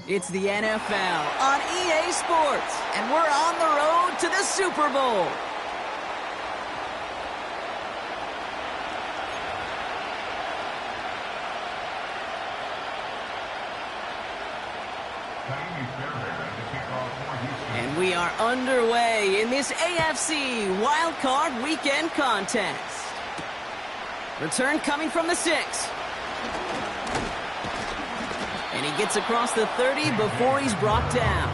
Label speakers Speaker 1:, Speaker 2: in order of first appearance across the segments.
Speaker 1: It's the NFL on EA Sports, and we're on the road to the Super Bowl. And we are underway in this AFC Wildcard Weekend contest. Return coming from the 6. And he gets across the 30 before he's brought down.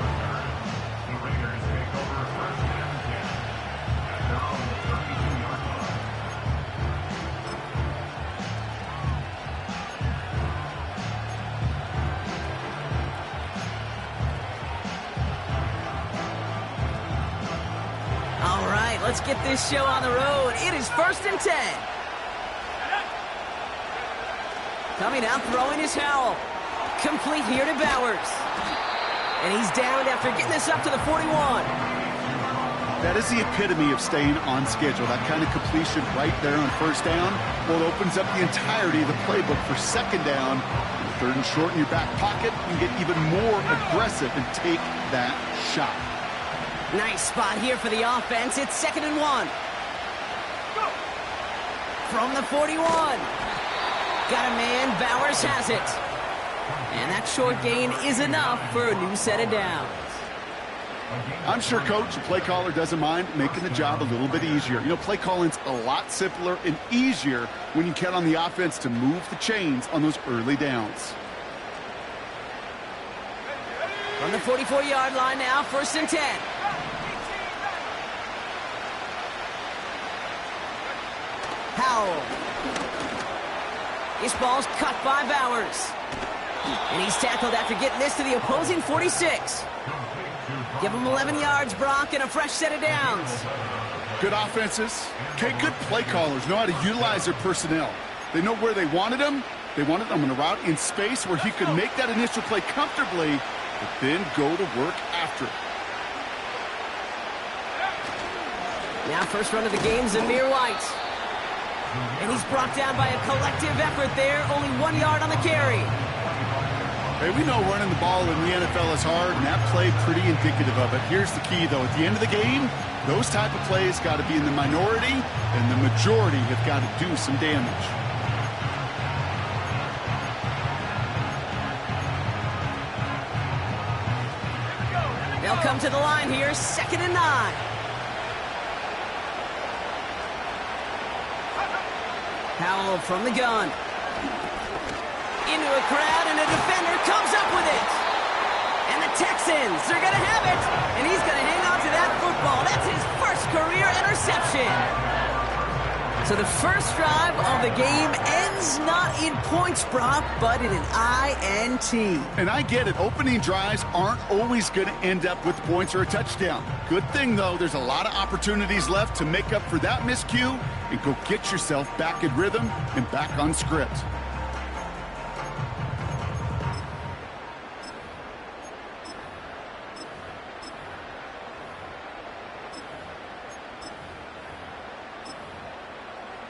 Speaker 1: All right, let's get this show on the road. It is 1st and 10. Coming out, throwing his Howell. Complete here to Bowers. And he's down after getting this up to the 41.
Speaker 2: That is the epitome of staying on schedule. That kind of completion right there on 1st down. Well, it opens up the entirety of the playbook for 2nd down. 3rd and short in your back pocket. You can get even more aggressive and take that shot.
Speaker 1: Nice spot here for the offense. It's 2nd and 1. From the 41. Got a man. Bowers has it. And that short gain is enough for a new set of downs.
Speaker 2: I'm sure Coach, the play caller, doesn't mind making the job a little bit easier. You know, play calling's a lot simpler and easier when you count on the offense to move the chains on those early downs.
Speaker 1: From the 44-yard line now, 1st and 10. Howell. This ball's cut by Bowers. And he's tackled after getting this to the opposing 46. Give him 11 yards, Brock, and a fresh set of downs.
Speaker 2: Good offenses. Okay, good play callers know how to utilize their personnel. They know where they wanted them. They wanted them on a route in space where he could make that initial play comfortably, but then go to work after it.
Speaker 1: Now first run of the game, Zamir White. And he's brought down by a collective effort there. Only 1 yard on the carry.
Speaker 2: Hey, we know running the ball in the NFL is hard, and that play pretty indicative of it. Here's the key, though. At the end of the game, those type of plays got to be in the minority, and the majority have got to do some damage.
Speaker 1: They'll come to the line here, 2nd and 9. Howell from the gun. Into a crowd, and a defender comes up with it. And the Texans are going to have it. And he's going to hang on to that football. That's his first career interception. So the first drive of the game ends not in points, Brock, but in an INT.
Speaker 2: And I get it. Opening drives aren't always going to end up with points or a touchdown. Good thing, though, there's a lot of opportunities left to make up for that miscue and go get yourself back in rhythm and back on script.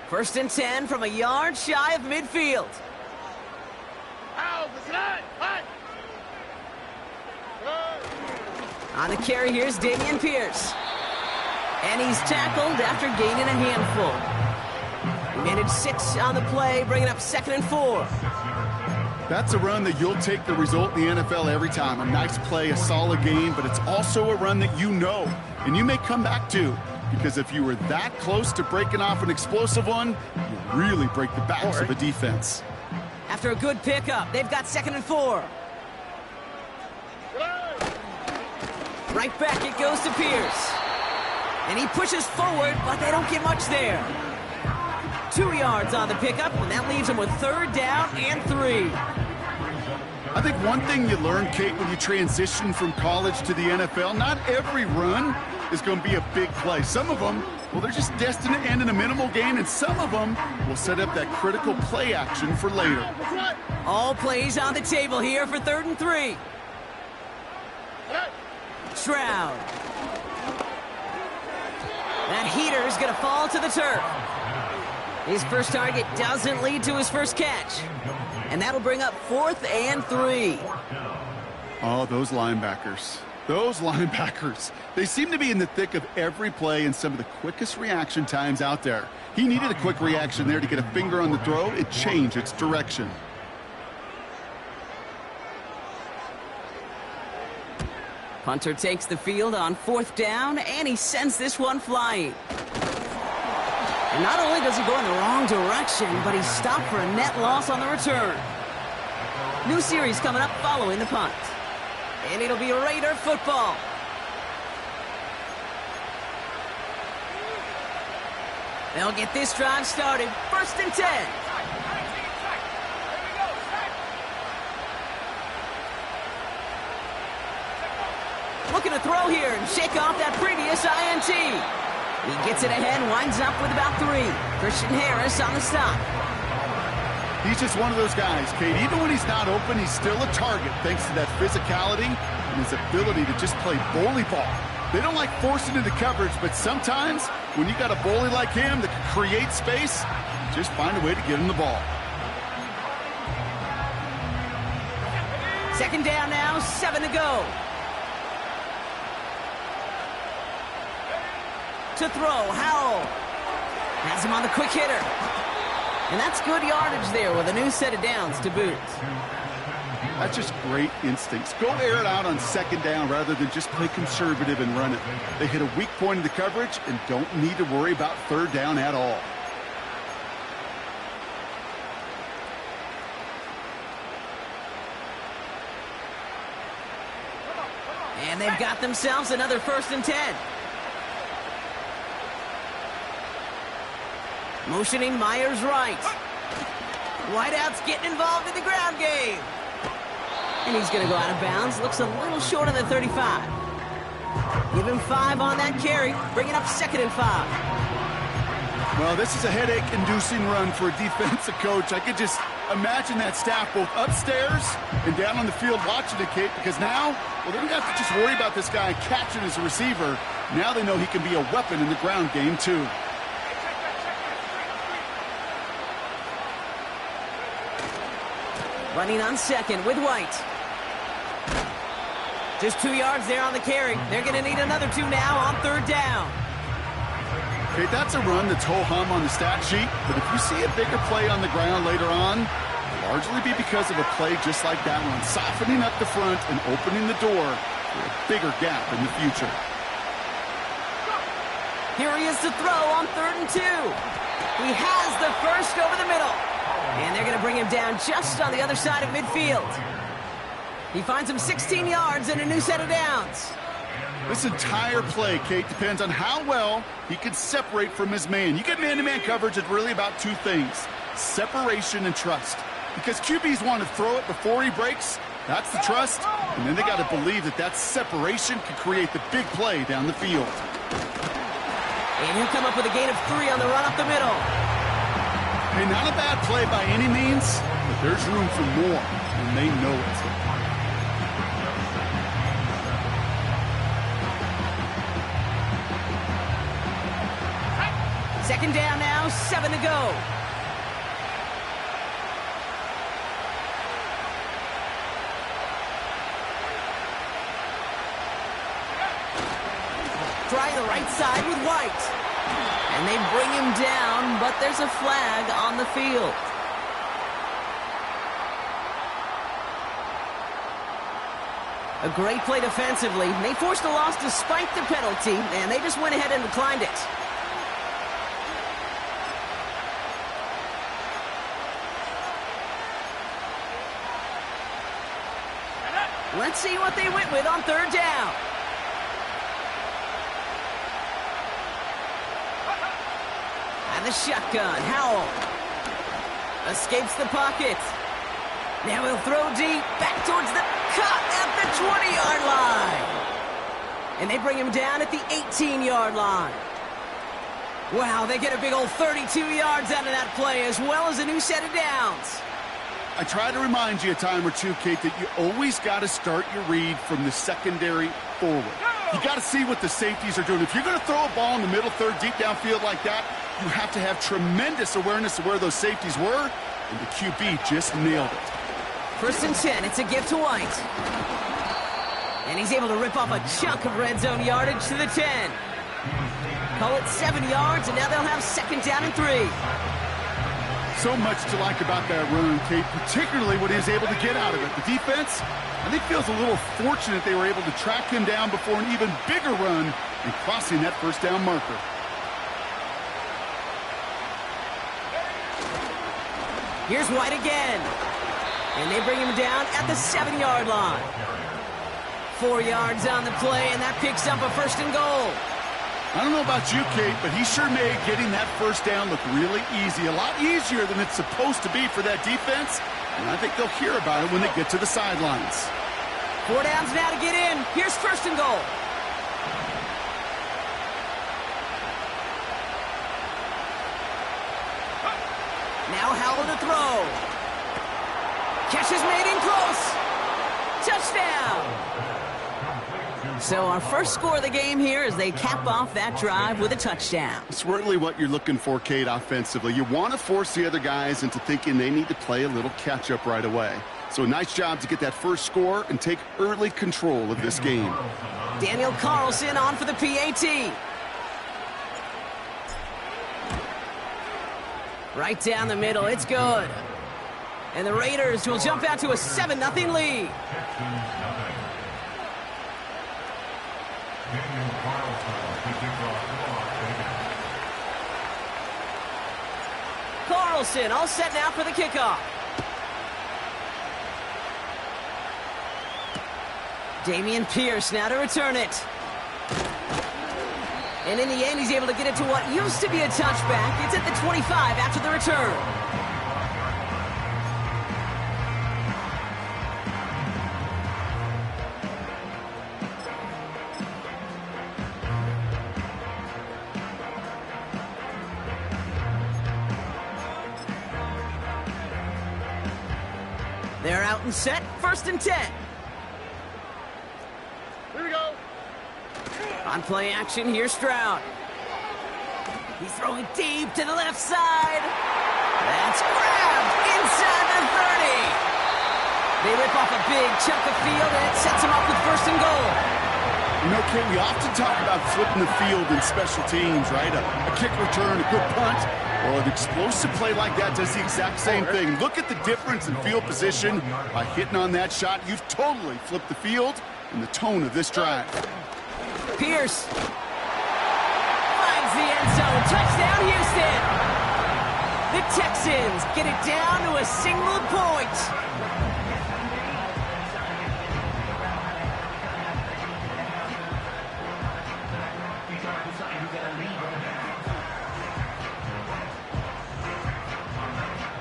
Speaker 1: First and 10 from a yard shy of midfield. On the carry, here's Dameon Pierce. And he's tackled after gaining a handful. He managed 6 on the play, bringing up 2nd and 4.
Speaker 2: That's a run that you'll take the result in the NFL every time. A nice play, a solid game, but it's also a run that you know, and you may come back to. Because if you were that close to breaking off an explosive one, you really break the backs of a defense.
Speaker 1: After a good pickup, they've got 2nd and 4. Right back it goes to Pierce. And he pushes forward, but they don't get much there. 2 yards on the pickup, and that leaves him with 3rd down and 3.
Speaker 2: I think one thing you learn, Kate, when you transition from college to the NFL, not every run is going to be a big play. Some of them, well, they're just destined to end in a minimal gain, and some of them will set up that critical play action for later.
Speaker 1: All plays on the table here for 3rd and 3. Stroud. That heater is going to fall to the turf. His first target doesn't lead to his first catch. And that'll bring up 4th and 3.
Speaker 2: Oh, those linebackers. Those linebackers. They seem to be in the thick of every play and some of the quickest reaction times out there. He needed a quick reaction there to get a finger on the throw and change its direction.
Speaker 1: Punter takes the field on 4th down, and he sends this one flying. And not only does he go in the wrong direction, but he's stopped for a net loss on the return. New series coming up following the punt. And it'll be Raider football. They'll get this drive started. 1st and 10. Looking to throw here and shake off that previous INT. He gets it ahead, winds up with about 3. Christian Harris on the stop.
Speaker 2: He's just one of those guys, Kate. Even when he's not open, he's still a target thanks to that physicality and his ability to just play bully ball. They don't like forcing into coverage, but sometimes when you got a bully like him that can create space, just find a way to get him the ball.
Speaker 1: 2nd down now, 7 to go. To throw, Howell. Has him on the quick hitter. And that's good yardage there with a new set of downs to boot.
Speaker 2: That's just great instincts. Go air it out on 2nd down rather than just play conservative and run it. They hit a weak point in the coverage and don't need to worry about 3rd down at all.
Speaker 1: And they've got themselves another 1st and 10. Motioning Myers right. Wideout's getting involved in the ground game. And he's going to go out of bounds. Looks a little short of the 35. Give him 5 on that carry. Bring it up 2nd and 5.
Speaker 2: Well, this is a headache-inducing run for a defensive coach. I could just imagine that staff both upstairs and down on the field watching it, Kate, because now, well, they don't have to just worry about this guy catching as a receiver. Now they know he can be a weapon in the ground game, too.
Speaker 1: Running on 2nd with White. Just 2 yards there on the carry. They're going to need another 2 now on 3rd down.
Speaker 2: Okay, that's a run that's ho-hum on the stat sheet, but if you see a bigger play on the ground later on, it'll largely be because of a play just like that one, softening up the front and opening the door for a bigger gap in the future.
Speaker 1: Here he is to throw on 3rd and 2. He has the first over the middle. And they're going to bring him down just on the other side of midfield. He finds him 16 yards and a new set of downs.
Speaker 2: This entire play, Kate, depends on how well he can separate from his man. You get man-to-man coverage, it's really about 2 things, separation and trust. Because QBs want to throw it before he breaks, that's the trust, and then they got to believe that that separation can create the big play down the field.
Speaker 1: And he'll come up with a gain of 3 on the run up the middle.
Speaker 2: Hey, not a bad play by any means, but there's room for more, and they know it.
Speaker 1: Second down now, 7 to go. Try the right side with White. And they bring him down, but there's a flag on the field. A great play defensively. They forced a loss despite the penalty, and they just went ahead and declined it. Let's see what they went with on 3rd down. And the shotgun, Howell. Escapes the pocket. Now he'll throw deep, back towards the cut at the 20-yard line. And they bring him down at the 18-yard line. Wow, they get a big old 32 yards out of that play, as well as a new set of downs.
Speaker 2: I try to remind you a time or two, Kate, that you always got to start your read from the secondary forward. You got to see what the safeties are doing. If you're going to throw a ball in the middle third, deep downfield like that, you have to have tremendous awareness of where those safeties were, and the QB just nailed it.
Speaker 1: 1st and 10, it's a give to White. And he's able to rip off a chunk of red zone yardage to the 10. Call it 7 yards, and now they'll have second down and 3.
Speaker 2: So much to like about that run, Kate, particularly what he was able to get out of it. The defense, I think, feels a little fortunate they were able to track him down before an even bigger run and crossing that first down marker.
Speaker 1: Here's White again. And they bring him down at the 7-yard line. 4 yards on the play, and that picks up a first and goal.
Speaker 2: I don't know about you, Kate, but he sure made getting that first down look really easy. A lot easier than it's supposed to be for that defense. And I think they'll hear about it when they get to the sidelines.
Speaker 1: 4 downs now to get in. Here's first and goal. Now Howell to throw. Catch is made in close. Touchdown. So our first score of the game here as they cap off that drive with a touchdown.
Speaker 2: It's really what you're looking for, Kate, offensively. You want to force the other guys into thinking they need to play a little catch-up right away. So a nice job to get that first score and take early control of this game.
Speaker 1: Daniel Carlson on for the PAT. Right down the middle, it's good. And the Raiders will jump out to a 7-0 lead. Carlson all set now for the kickoff. Dameon Pierce now to return it. And in the end, he's able to get it to what used to be a touchback. It's at the 25 after the return. They're out and set, first and 10.
Speaker 2: Here we go.
Speaker 1: On play action, here's Stroud. He's throwing deep to the left side. That's grabbed inside the 30. They rip off a big chunk of field, and it sets them up with first and goal.
Speaker 2: You know, Kate, we often talk about flipping the field in special teams, right? A kick return, a good punt. Well, an explosive play like that does the exact same thing. Look at the difference in field position. By hitting on that shot, you've totally flipped the field and the tone of this drive.
Speaker 1: Pierce finds the end zone. Touchdown, Houston. The Texans get it down to a single point.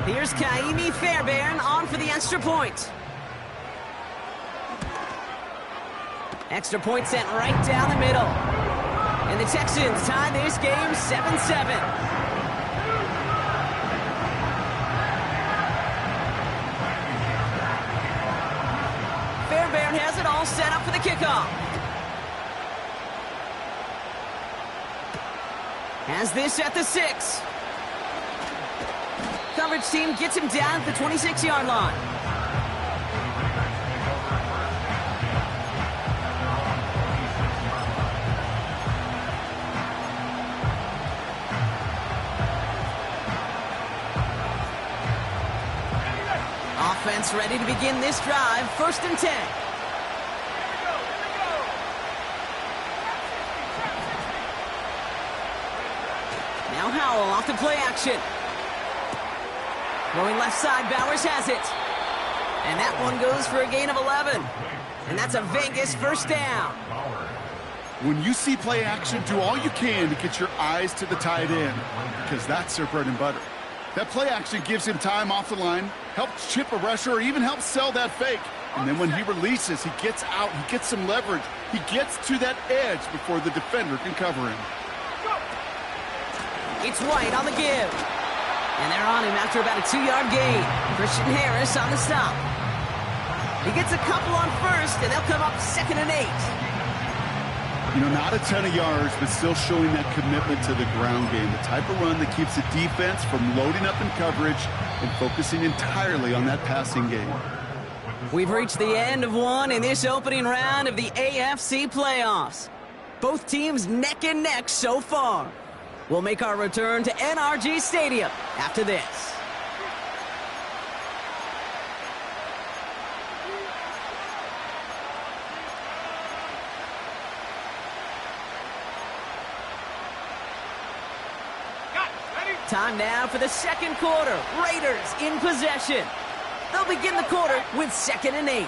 Speaker 1: Here's Kaimi Fairbairn on for the extra point. Extra point sent right down the middle. And the Texans tie this game 7-7. Fairbairn has it all set up for the kickoff. Has this at the 6. Coverage team gets him down at the 26-yard line. Offense ready to begin this drive. First and 10. Now Howell off the play action. Going left side, Bowers has it. And that one goes for a gain of 11. And that's a Vegas first down.
Speaker 2: When you see play action, do all you can to get your eyes to the tight end, because that's their bread and butter. That play action gives him time off the line, helps chip a rusher, or even helps sell that fake. And then when he releases, he gets out, he gets some leverage. He gets to that edge before the defender can cover him.
Speaker 1: It's White on the give. And they're on him after about a 2-yard gain. Christian Harris on the stop. He gets a couple on first, and they'll come up 2nd and 8.
Speaker 2: You know, not a ton of yards, but still showing that commitment to the ground game. The type of run that keeps the defense from loading up in coverage and focusing entirely on that passing game.
Speaker 1: We've reached the end of one in this opening round of the AFC playoffs. Both teams neck and neck so far. We'll make our return to NRG Stadium after this. Time now for the second quarter. Raiders in possession. They'll begin the quarter with 2nd and 8.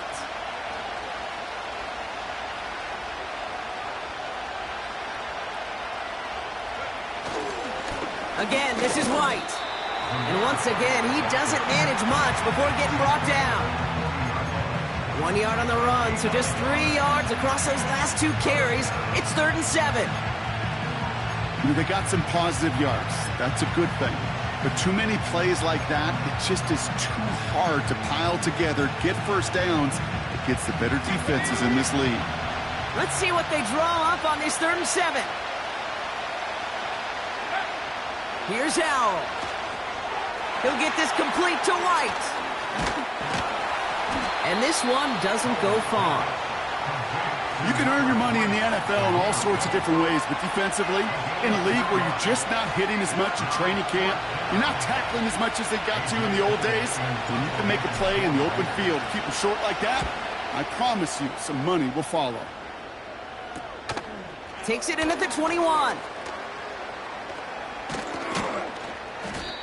Speaker 1: Again, this is White. And once again, he doesn't manage much before getting brought down. 1 yard on the run, so just 3 yards across those last 2 carries. It's 3rd and 7.
Speaker 2: They got some positive yards. That's a good thing. But too many plays like that, it just is too hard to pile together, get first downs against the better defenses in this league.
Speaker 1: Let's see what they draw up on this 3rd and 7. Here's Howell. He'll get this complete to White. And this one doesn't go far.
Speaker 2: You can earn your money in the NFL in all sorts of different ways, but defensively, in a league where you're just not hitting as much in training camp, you're not tackling as much as they got to in the old days, when you can make a play in the open field, keep them short like that, I promise you some money will follow.
Speaker 1: Takes it in at the 21.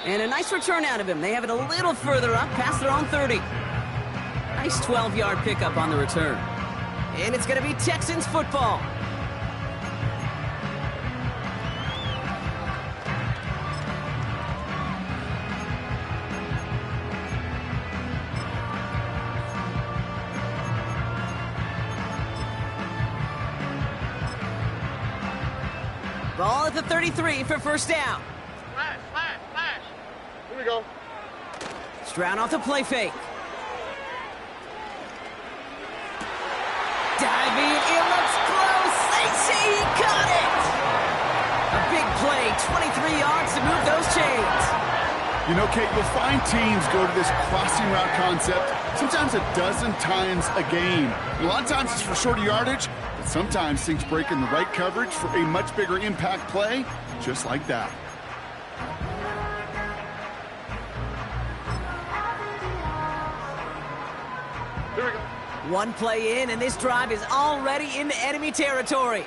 Speaker 1: And a nice return out of him. They have it a little further up, past their own 30. Nice 12-yard pickup on the return. And it's going to be Texans football. Ball at the 33 for first down.
Speaker 3: Flash. Here we go.
Speaker 1: Stroud off the play fake. Diving, it looks close. They say he caught it. A big play, 23 yards to move those chains.
Speaker 2: You know, Kate, you'll find teams go to this crossing route concept sometimes a dozen times a game. A lot of times it's for shorter yardage, but sometimes things break in the right coverage for a much bigger impact play, just like that.
Speaker 3: Here we go.
Speaker 1: One play in, and this drive is already into enemy territory.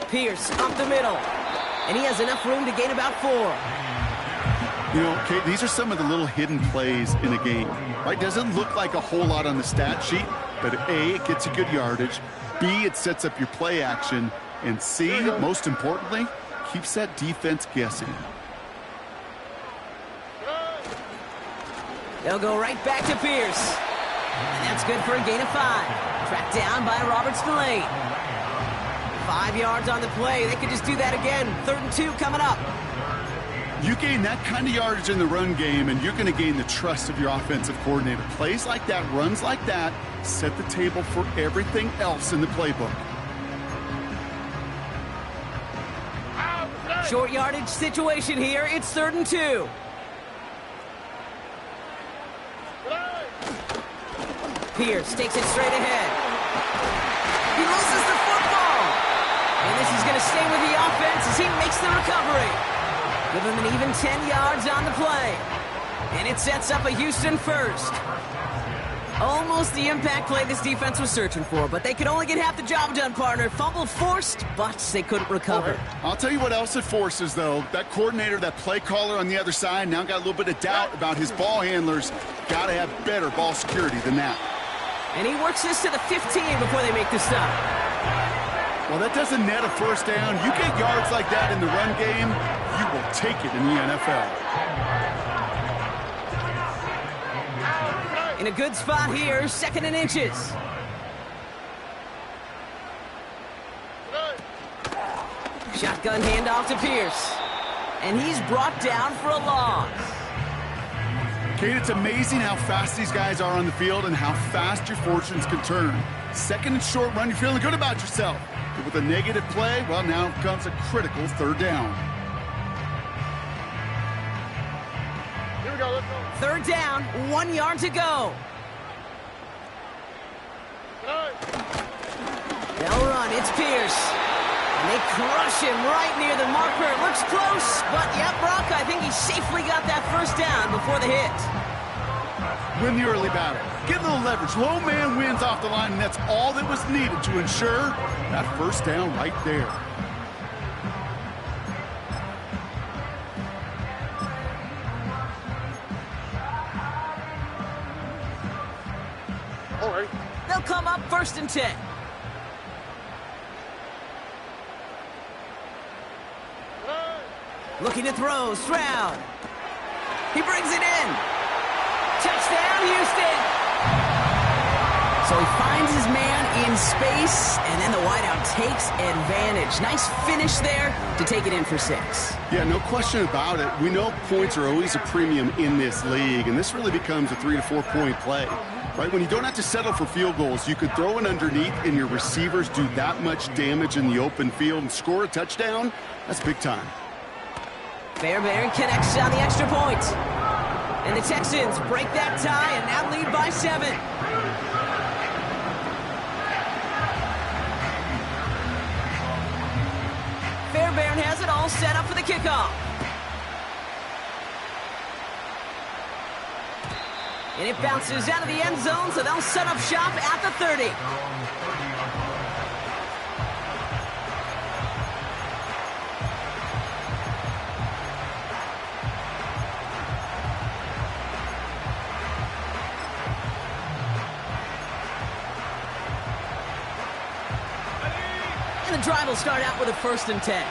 Speaker 1: Pierce up the middle, and he has enough room to gain about 4.
Speaker 2: You know, Kate, these are some of the little hidden plays in a game, right? Doesn't look like a whole lot on the stat sheet, but A, it gets you good yardage, B, it sets up your play action, and C, most importantly, keeps that defense guessing.
Speaker 1: They'll go right back to Pierce. And that's good for a gain of 5. Tracked down by Robert Spillane. 5 yards on the play. They could just do that again. 3rd and 2 coming up.
Speaker 2: You gain that kind of yardage in the run game, and you're going to gain the trust of your offensive coordinator. Plays like that, runs like that, set the table for everything else in the playbook.
Speaker 1: Short yardage situation here. It's 3rd and 2. Pierce takes it straight ahead. He loses the football. And this is going to stay with the offense as he makes the recovery. Give him an even 10 yards on the play. And it sets up a Houston first. Almost the impact play this defense was searching for, but they could only get half the job done, partner. Fumble forced, but they couldn't recover.
Speaker 2: I'll tell you what else it forces, though. That coordinator, that play caller on the other side, now got a little bit of doubt about his ball handlers. Got to have better ball security than that.
Speaker 1: And he works this to the 15 before they make the stop.
Speaker 2: Well, that doesn't net a first down. You get yards like that in the run game, you will take it in the NFL.
Speaker 1: In a good spot here, 2nd and inches. Shotgun handoff to Pierce. And he's brought down for a loss.
Speaker 2: Kate, it's amazing how fast these guys are on the field and how fast your fortunes can turn. 2nd and short run, you're feeling good about yourself. But with a negative play, well, now comes a critical 3rd down.
Speaker 3: Here we go, let's go.
Speaker 1: Third down, 1 yard to go.
Speaker 3: Nice.
Speaker 1: They'll run, it's Pierce. And they crush him right near the marker. Looks close, but yep, Brock, I think he safely got that first down before the hit.
Speaker 2: Win the early battle. Get a little leverage. Low man wins off the line, and that's all that was needed to ensure that first down right there.
Speaker 3: All right.
Speaker 1: They'll come up 1st and 10. Looking to throw, Stroud. He brings it in. Touchdown, Houston. So he finds his man in space, and then the wideout takes advantage. Nice finish there to take it in for 6.
Speaker 2: Yeah, no question about it. We know points are always a premium in this league, and this really becomes a 3 to 4 point play. Right, when you don't have to settle for field goals, you could throw it underneath and your receivers do that much damage in the open field and score a touchdown. That's big time.
Speaker 1: Fairbairn connects on the extra point. And the Texans break that tie and now lead by 7. Fairbairn has it all set up for the kickoff. And it bounces out of the end zone, so they'll set up shop at the 30. And the drive will start out with a 1st and 10.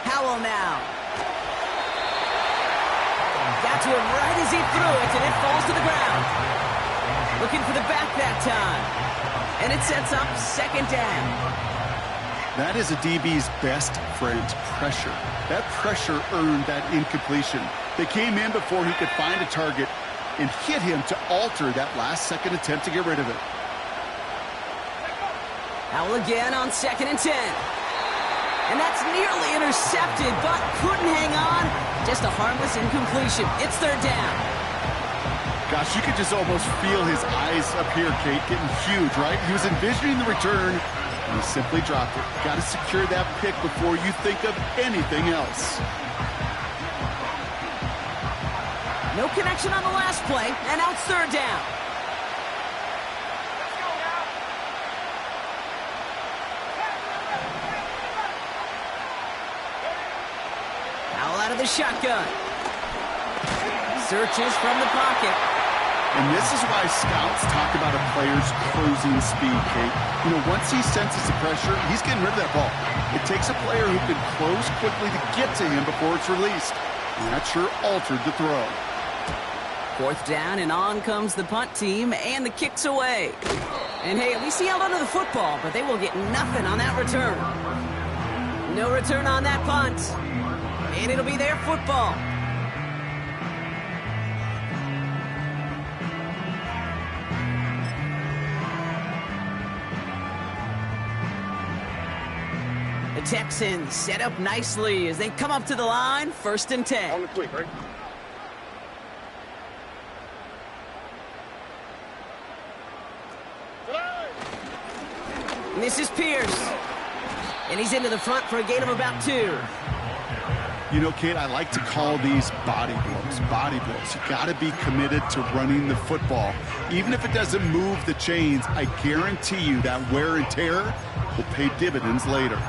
Speaker 1: Howell now. Got to him right as he threw it, and it falls to the ground. Looking for the back that time. And it sets up 2nd down.
Speaker 2: That is a DB's best friend, pressure. That pressure earned that incompletion. They came in before he could find a target and hit him to alter that last-second attempt to get rid of it.
Speaker 1: Howell again on 2nd and 10. And that's nearly intercepted, but couldn't hang on. Just a harmless incompletion. It's 3rd down.
Speaker 2: Gosh, you could just almost feel his eyes up here, Kate, getting huge, right? He was envisioning the return, and he simply dropped it. Got to secure that pick before you think of anything else.
Speaker 1: No connection on the last play, and now it's 3rd down. Howell out of the shotgun. Searches from the pocket.
Speaker 2: And this is why scouts talk about a player's closing speed, Kate. You know, once he senses the pressure, he's getting rid of that ball. It takes a player who can close quickly to get to him before it's released. And that sure altered the throw.
Speaker 1: 4th down, and on comes the punt team, and the kick's away. And hey, at least he held onto the football, but they will get nothing on that return. No return on that punt. And it'll be their football. The Texans set up nicely as they come up to the line, 1st and 10.
Speaker 3: On the quick, right?
Speaker 1: And this is Pierce. And he's into the front for a gain of about 2.
Speaker 2: You know, Kate, I like to call these body blows. Body blows. You got to be committed to running the football. Even if it doesn't move the chains, I guarantee you that wear and tear will pay dividends later.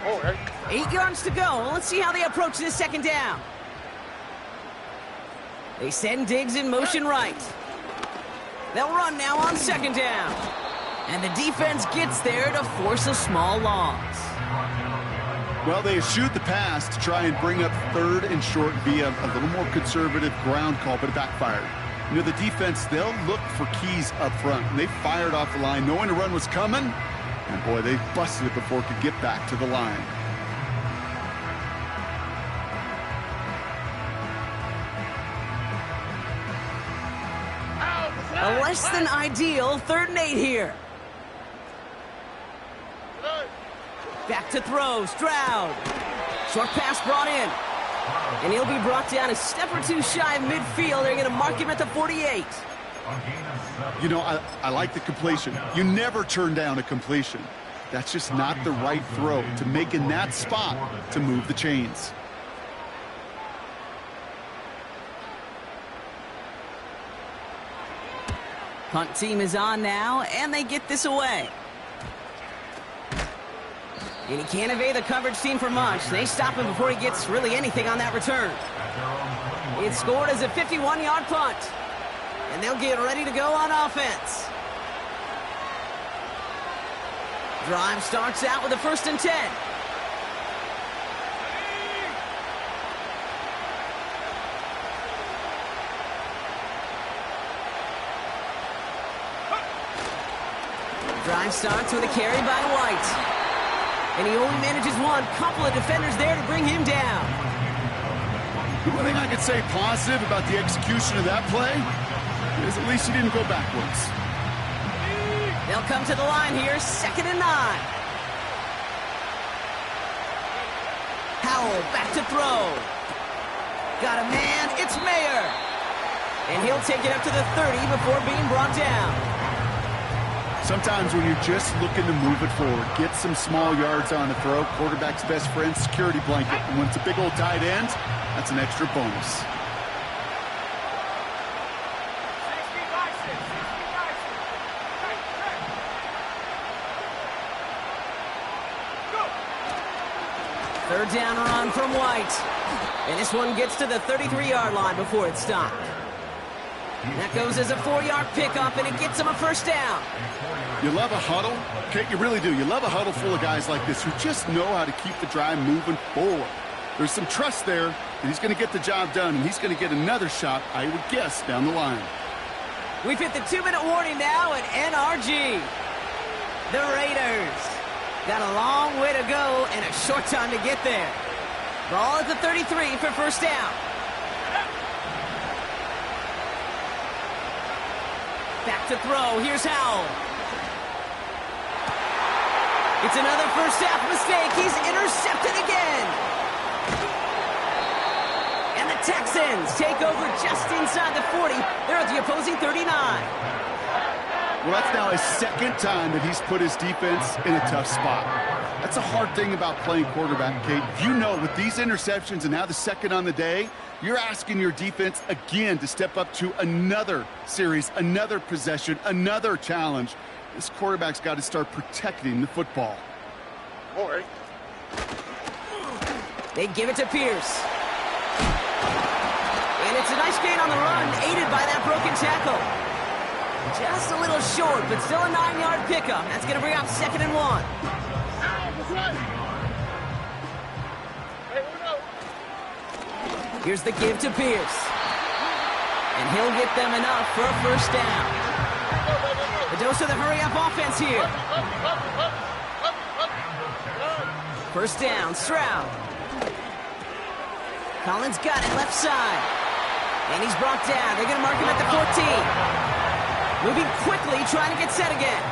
Speaker 3: All right.
Speaker 1: 8 yards to go. Let's see how they approach this 2nd down. They send Diggs in motion right. They'll run now on 2nd down. And the defense gets there to force a small loss.
Speaker 2: Well, they eschewed the pass to try and bring up 3rd and short via a little more conservative ground call, but it backfired. You know, the defense, they'll look for keys up front. And they fired off the line knowing a run was coming. And boy, they busted it before it could get back to the line.
Speaker 1: A less than ideal 3rd and 8 here. Back to throw, Stroud. Short pass brought in. And he'll be brought down a step or two shy of midfield. They're going to mark him at the 48.
Speaker 2: You know, I like the completion. You never turn down a completion. That's just not the right throw to make in that spot to move the chains.
Speaker 1: Punt team is on now, and they get this away. And he can't evade the coverage team for much. They stop him before he gets really anything on that return. It's scored as a 51-yard punt. And they'll get ready to go on offense. Drive starts out with a 1st and 10. Drive starts with a carry by White. And he only manages one. Couple of defenders there to bring him down.
Speaker 2: The one thing I could say positive about the execution of that play is at least he didn't go backwards.
Speaker 1: They'll come to the line here, 2nd and 9. Howell back to throw. Got a man, it's Mayer. And he'll take it up to the 30 before being brought down.
Speaker 2: Sometimes when you're just looking to move it forward, get some small yards on the throw, quarterback's best friend, security blanket. And when it's a big old tight end, that's an extra bonus.
Speaker 1: Third down run from White. And this one gets to the 33-yard line before it's stopped. That goes as a 4-yard pickup, and it gets him a 1st down.
Speaker 2: You love a huddle? Okay, you really do. You love a huddle full of guys like this who just know how to keep the drive moving forward. There's some trust there that he's going to get the job done, and he's going to get another shot, I would guess, down the line.
Speaker 1: We've hit the 2-minute warning now at NRG. The Raiders got a long way to go and a short time to get there. Ball at the 33 for 1st down. Back to throw. Here's Howell. It's another 1st half mistake. He's intercepted again. And the Texans take over just inside the 40. They're at the opposing 39.
Speaker 2: Well, that's now his 2nd time that he's put his defense in a tough spot. That's a hard thing about playing quarterback, Kate. You know, with these interceptions and now the 2nd on the day, you're asking your defense again to step up to another series, another possession, another challenge. This quarterback's got to start protecting the football.
Speaker 3: All right.
Speaker 1: They give it to Pierce. And it's a nice gain on the run, aided by that broken tackle. Just a little short, but still a 9-yard pickup. That's going to bring up 2nd and 1. Here's the give to Pierce. And he'll get them enough for a 1st down. The dose of the hurry-up offense here. 1st down, Stroud. Collins got it left side. And he's brought down. They're going to mark him at the 14. Moving quickly, trying to get set again.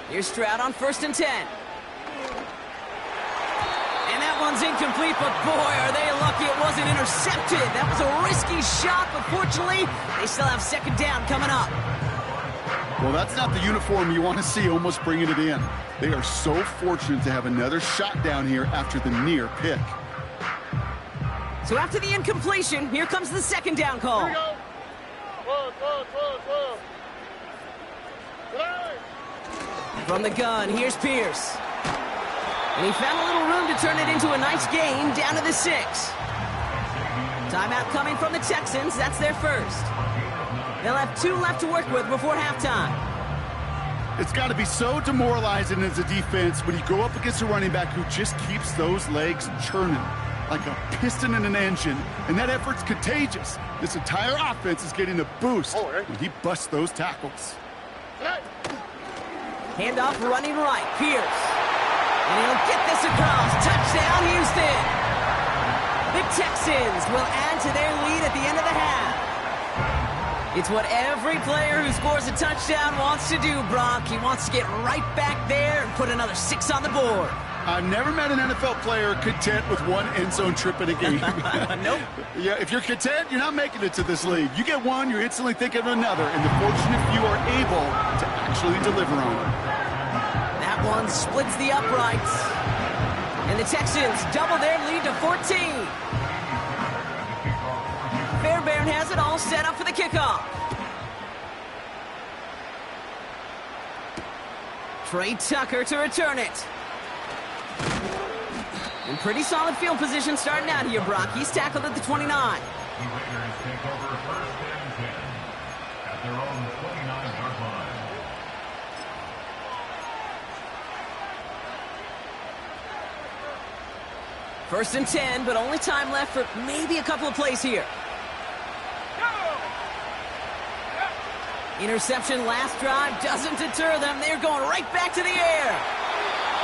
Speaker 1: Here's Stroud on 1st and 10. And that one's incomplete, but boy, are they lucky it wasn't intercepted. That was a risky shot, but fortunately, they still have 2nd down coming up.
Speaker 2: Well, that's not the uniform you want to see almost bringing it in. They are so fortunate to have another shot down here after the near pick.
Speaker 1: So after the incompletion, here comes the 2nd down call.
Speaker 3: Here we go. Whoa.
Speaker 1: From the gun, here's Pierce. And he found a little room to turn it into a nice gain down to the 6. Timeout coming from the Texans. That's their 1st. They'll have 2 left to work with before halftime.
Speaker 2: It's got to be so demoralizing as a defense when you go up against a running back who just keeps those legs churning like a piston in an engine, and that effort's contagious. This entire offense is getting a boost when he busts those tackles.
Speaker 1: Handoff running right, Pierce. And he'll get this across. Touchdown, Houston. The Texans will add to their lead at the end of the half. It's what every player who scores a touchdown wants to do, Brock. He wants to get right back there and put another 6 on the board.
Speaker 2: I've never met an NFL player content with one end zone trip in a game.
Speaker 1: Nope.
Speaker 2: Yeah, if you're content, you're not making it to this league. You get one, you're instantly thinking of another, and the fortunate few are able to actually deliver on it.
Speaker 1: That one splits the uprights. And the Texans double their lead to 14. Fairbairn has it all set up for the kickoff. Trey Tucker to return it. In pretty solid field position starting out here, Brock. He's tackled at the 29.
Speaker 4: The Raiders take over first and 10 at their own 29-yard line.
Speaker 1: First and 10, but only time left for maybe a couple of plays here. Interception last drive doesn't deter them. They're going right back to the air.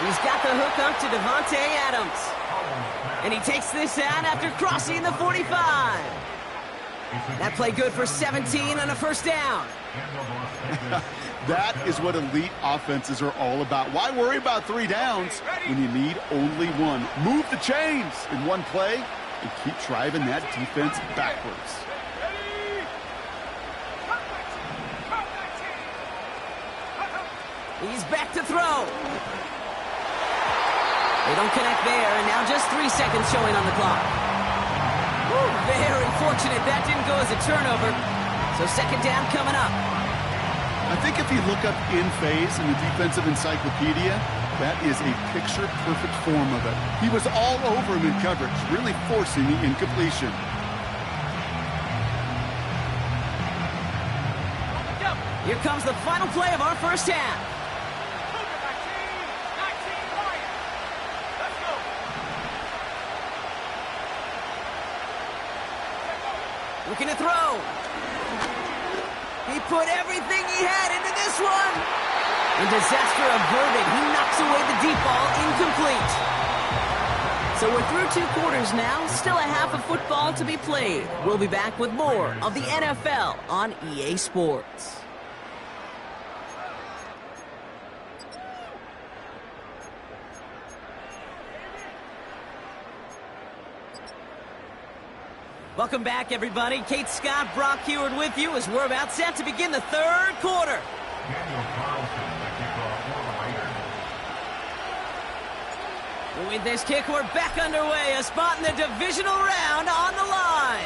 Speaker 1: He's got the hook up to Devontae Adams. And he takes this out after crossing the 45. That play good for 17 and a first down.
Speaker 2: That is what elite offenses are all about. Why worry about 3 downs when you need only one? Move the chains in one play and keep driving that defense backwards.
Speaker 1: He's back to throw. They don't connect there, and now just 3 seconds showing on the clock. Woo, very fortunate that didn't go as a turnover. So second down coming up.
Speaker 2: I think if you look up in phase in the defensive encyclopedia, that is a picture-perfect form of it. He was all over him in coverage, really forcing the incompletion.
Speaker 1: Here comes the final play of our first half. Looking to throw. He put everything he had into this one. And disaster averted. He knocks away the deep ball, incomplete. So we're through 2 quarters now. Still a half of football to be played. We'll be back with more of the NFL on EA Sports. Welcome back, everybody. Kate Scott, Brock Heward with you as we're about set to begin the 3rd quarter.
Speaker 4: Daniel Carlson, the kickoff for the Raiders.
Speaker 1: With this kick, we're back underway. A spot in the divisional round on the line.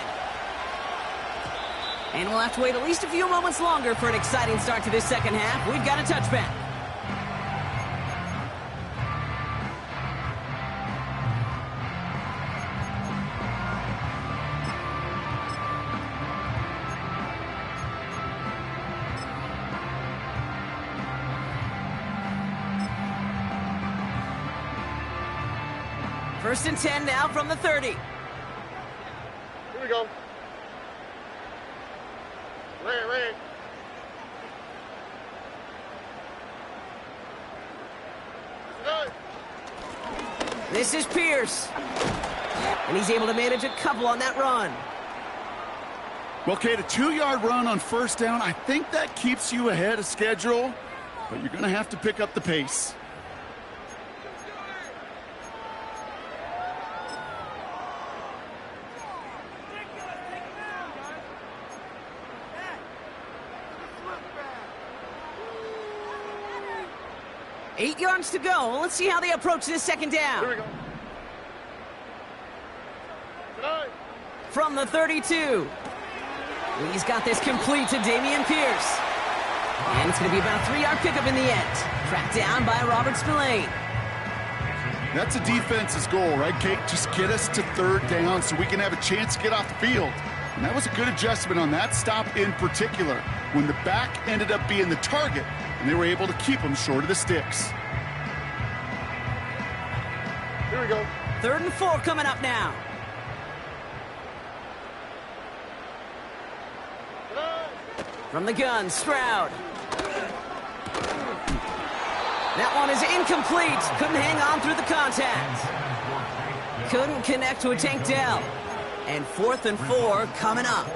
Speaker 1: And we'll have to wait at least a few moments longer for an exciting start to this second half. We've got a touchback. First and 10 now from the 30.
Speaker 3: Here we go. Ray.
Speaker 1: This is Pierce. And he's able to manage a couple on that run.
Speaker 2: Well, Kate, a 2-yard run on first down, I think that keeps you ahead of schedule, but you're going to have to pick up the pace.
Speaker 1: Eight yards to go. Let's see how they approach this second down.
Speaker 3: Here we go.
Speaker 1: From the 32. He's got this complete to Dameon Pierce. And it's going to be about a 3-yard pickup in the end. Tracked down by Robert Spillane.
Speaker 2: That's a defense's goal, right, Kate? Just get us to 3rd down so we can have a chance to get off the field. And that was a good adjustment on that stop in particular, when the back ended up being the target, and they were able to keep him short of the sticks.
Speaker 3: Here we go.
Speaker 1: 3rd and 4 coming up now. From the gun, Stroud. That one is incomplete. Couldn't hang on through the contact. Couldn't connect to a tank down. And 4th and 4 coming up.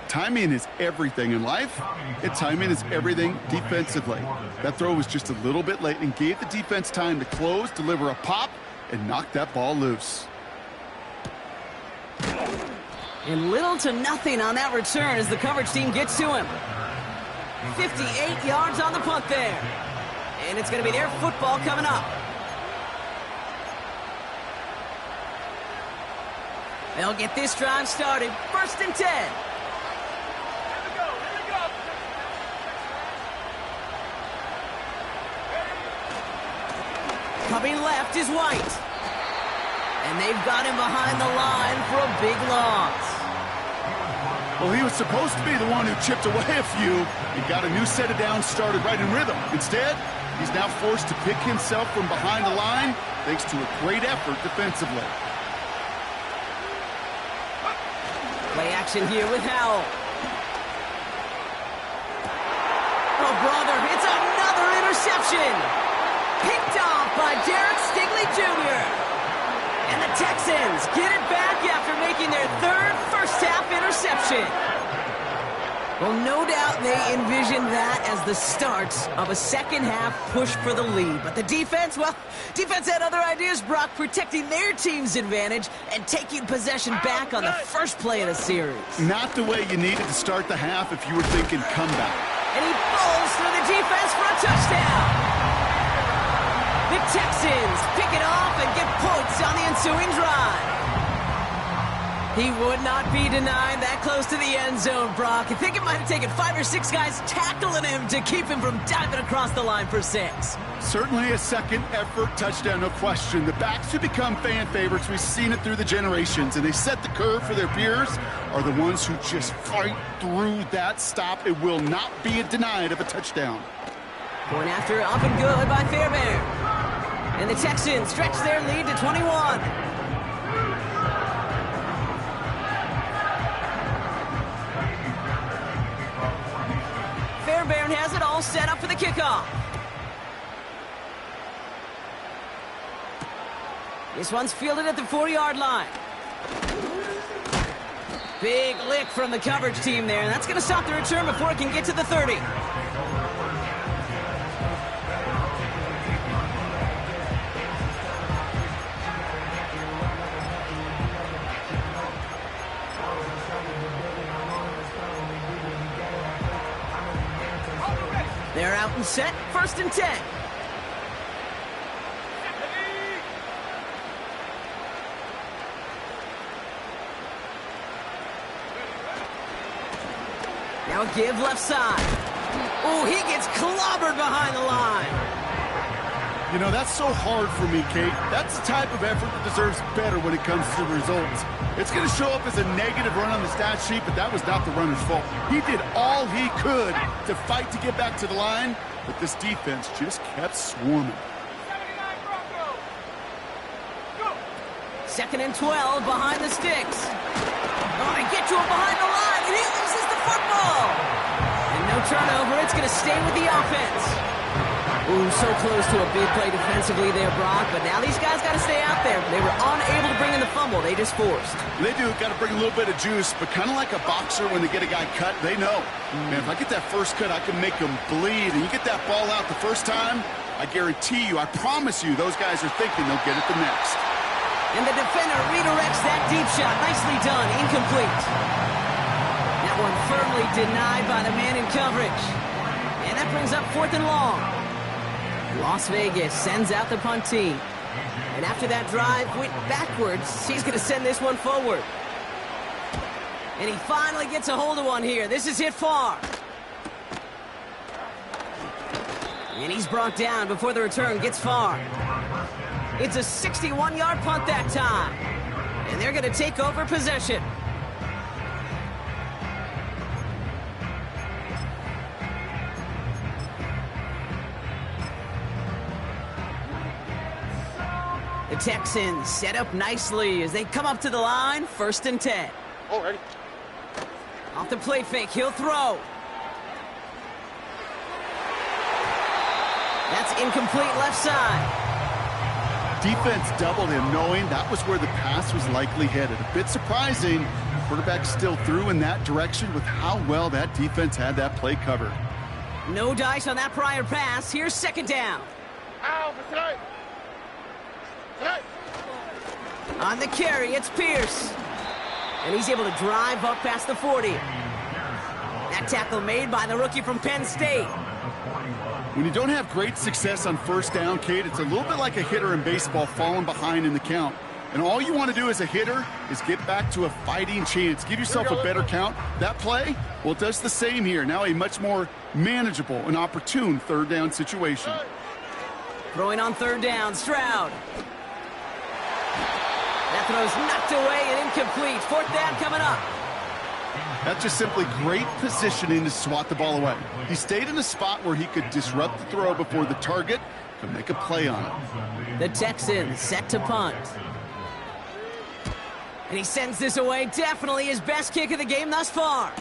Speaker 2: Timing is everything in life, and timing is everything defensively. That throw was just a little bit late and gave the defense time to close, deliver a pop, and knock that ball loose.
Speaker 1: And little to nothing on that return as the coverage team gets to him. 58 yards on the punt there. And it's going to be their football coming up. They'll get this drive started. 1st and 10. Coming left is White. And they've got him behind the line for a big loss.
Speaker 2: Well, he was supposed to be the one who chipped away a few and got a new set of downs started right in rhythm. Instead, he's now forced to pick himself from behind the line thanks to a great effort defensively.
Speaker 1: Play action here with Howell. Oh, brother, it's another interception. Picked off by Derek Stigley Jr. And the Texans get it back after making their 3rd first-half interception. Well, no doubt they envisioned that as the start of a second-half push for the lead. But the defense, well, defense had other ideas, Brock, protecting their team's advantage and taking possession back on the first play of the series.
Speaker 2: Not the way you needed to start the half if you were thinking comeback.
Speaker 1: And he bowls through the defense for a touchdown. The Texans pick it off and get points on the ensuing drive. He would not be denied that close to the end zone, Brock. I think it might have taken 5 or 6 guys tackling him to keep him from diving across the line for 6.
Speaker 2: Certainly a second effort touchdown, no question. The backs who become fan favorites, we've seen it through the generations, and they set the curve for their peers, are the ones who just fight through that stop. It will not be denied of a touchdown.
Speaker 1: Point after up and good by Fairbairn. And the Texans stretch their lead to 21. Fairbairn has it all set up for the kickoff. This one's fielded at the 4-yard line. Big lick from the coverage team there, and that's going to stop the return before it can get to the 30. They're out and set, 1st and 10. Now a give left side. Oh, he gets clobbered behind the line.
Speaker 2: You know, that's so hard for me, Kate. That's the type of effort that deserves better when it comes to the results. It's going to show up as a negative run on the stat sheet, but that was not the runner's fault. He did all he could to fight to get back to the line, but this defense just kept swarming.
Speaker 1: 2nd and 12 behind the sticks. Oh, they get to him behind the line, and he loses the football. And no turnover, it's going to stay with the offense. Ooh, so close to a big play defensively there, Brock, but now these guys got to stay out there. They were unable to bring in the fumble. They just forced.
Speaker 2: They do. Got to bring a little bit of juice, but kind of like a boxer when they get a guy cut, they know. Man, if I get that first cut, I can make them bleed. And you get that ball out the first time, I guarantee you, I promise you, those guys are thinking they'll get it the next.
Speaker 1: And the defender redirects that deep shot. Nicely done. Incomplete. That one firmly denied by the man in coverage. And that brings up 4th and long. Las Vegas sends out the punt team. And after that drive went backwards, he's going to send this one forward. And he finally gets a hold of one here. This is hit far. And he's brought down before the return gets far. It's a 61-yard punt that time. And they're going to take over possession. The Texans set up nicely as they come up to the line, 1st and 10.
Speaker 3: Oh, ready.
Speaker 1: Off the play fake, he'll throw. That's incomplete left side.
Speaker 2: Defense doubled him, knowing that was where the pass was likely headed. A bit surprising. Quarterback still threw in that direction with how well that defense had that play covered.
Speaker 1: No dice on that prior pass. Here's second down. On the carry, it's Pierce. And he's able to drive up past the 40. That tackle made by the rookie from Penn State.
Speaker 2: When you don't have great success on first down, Kate, it's a little bit like a hitter in baseball falling behind in the count. And all you want to do as a hitter is get back to a fighting chance. Give yourself a better count. That play, well, it does the same here. Now a much more manageable and opportune third down situation.
Speaker 1: Throwing on third down, Stroud. That throw's knocked away and incomplete. Fourth down coming up.
Speaker 2: That's just simply great positioning to swat the ball away. He stayed in a spot where he could disrupt the throw before the target could make a play on it.
Speaker 1: The Texans set to punt. And he sends this away. Definitely his best kick of the game thus far.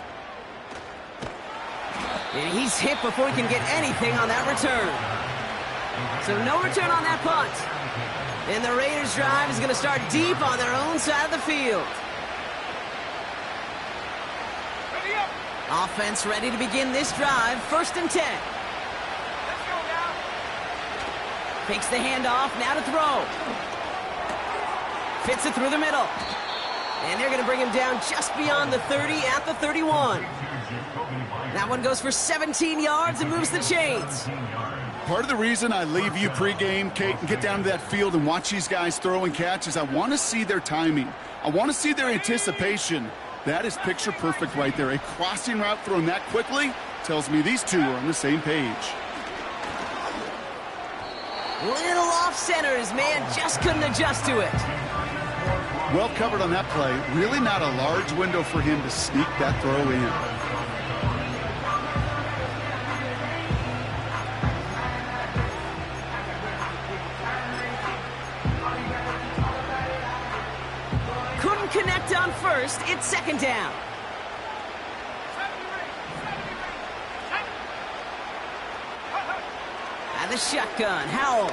Speaker 1: And he's hit before he can get anything on that return. So no return on that punt. And the Raiders' drive is going to start deep on their own side of the field. Offense ready to begin this drive. 1st and 10.
Speaker 5: Let's go now.
Speaker 1: Takes the handoff. Now to throw. Fits it through the middle. And they're going to bring him down just beyond the 30 at the 31. That one goes for 17 yards and moves the chains.
Speaker 2: Part of the reason I leave you pregame, Kate, and get down to that field and watch these guys throw and catch is I want to see their timing. I want to see their anticipation. That is picture perfect right there. A crossing route thrown that quickly tells me these two are on the same page.
Speaker 1: Little off center. His man just couldn't adjust to it.
Speaker 2: Well covered on that play. Really not a large window for him to sneak that throw in.
Speaker 1: Couldn't connect on first. It's second down. And the shotgun. Howell.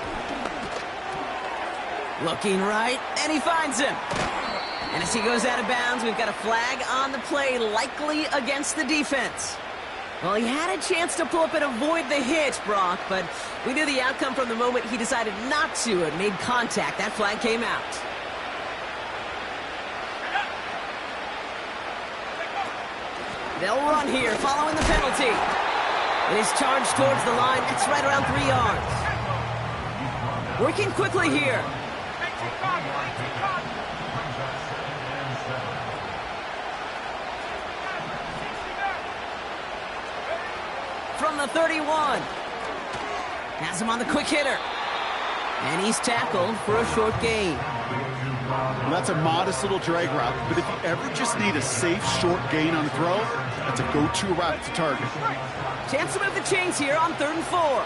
Speaker 1: Looking right, and he finds him. And as he goes out of bounds, we've got a flag on the play, likely against the defense. Well, he had a chance to pull up and avoid the hit, Brock, but we knew the outcome from the moment he decided not to and made contact. That flag came out. They'll run here, following the penalty. It is charged towards the line. It's right around 3 yards. Working quickly here. From the 31. Has him on the quick hitter. And he's tackled for a short gain.
Speaker 2: Well, that's a modest little drag route, but if you ever just need a safe short gain on the throw, that's a go-to route to target.
Speaker 1: Chance to move the chains here on 3rd and 4.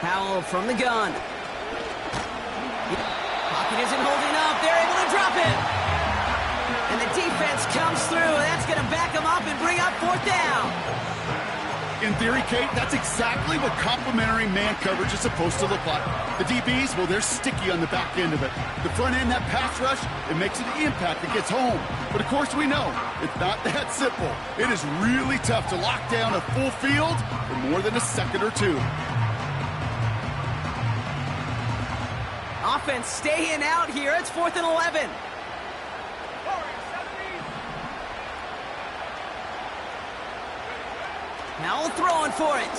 Speaker 1: Howell from the gun. Pocket isn't holding up. They're able to drop it. And the defense comes through. That's going to back them up and bring up 4th down.
Speaker 2: In theory, Kate, that's exactly what complementary man coverage is supposed to look like. The DBs, well, they're sticky on the back end of it. The front end, that pass rush, it makes an impact that gets home. But, of course, we know it's not that simple. It is really tough to lock down a full field for more than a second or two.
Speaker 1: Offense staying out here. It's 4th and 11. Howell throwing for it.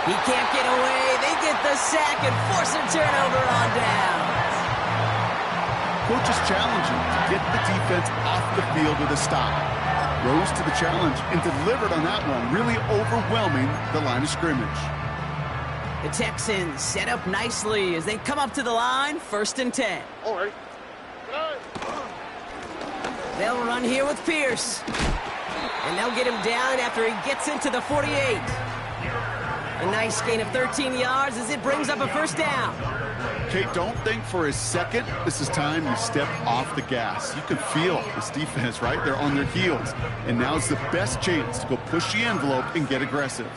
Speaker 1: He can't get away. They get the sack and force a turnover on down.
Speaker 2: Coach is challenging to get the defense off the field with a stop. Rose to the challenge and delivered on that one, really overwhelming the line of scrimmage.
Speaker 1: The Texans set up nicely as they come up to the line, 1st and 10.
Speaker 3: All right.
Speaker 1: They'll run here with Pierce. And they'll get him down after he gets into the 48. A nice gain of 13 yards as it brings up a 1st down.
Speaker 2: Kate, don't think for a second this is time you step off the gas. You can feel this defense, right? They're on their heels. And now's the best chance to go push the envelope and get aggressive.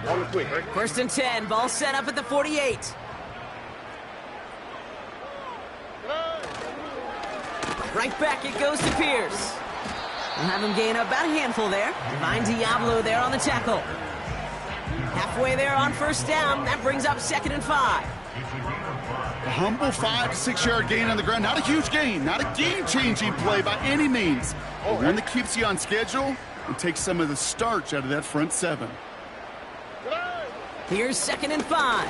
Speaker 3: On the quick, right?
Speaker 1: 1st and 10, ball set up at the 48. Right back it goes to Pierce. We'll have him gain about a handful there. Find Diablo there on the tackle. Halfway there on 1st down. That brings up 2nd and 5.
Speaker 2: A humble 5 to 6 yard gain on the ground. Not a huge gain, not a game-changing play by any means. But one that keeps you on schedule and takes some of the starch out of that front 7.
Speaker 1: Here's 2nd and 5.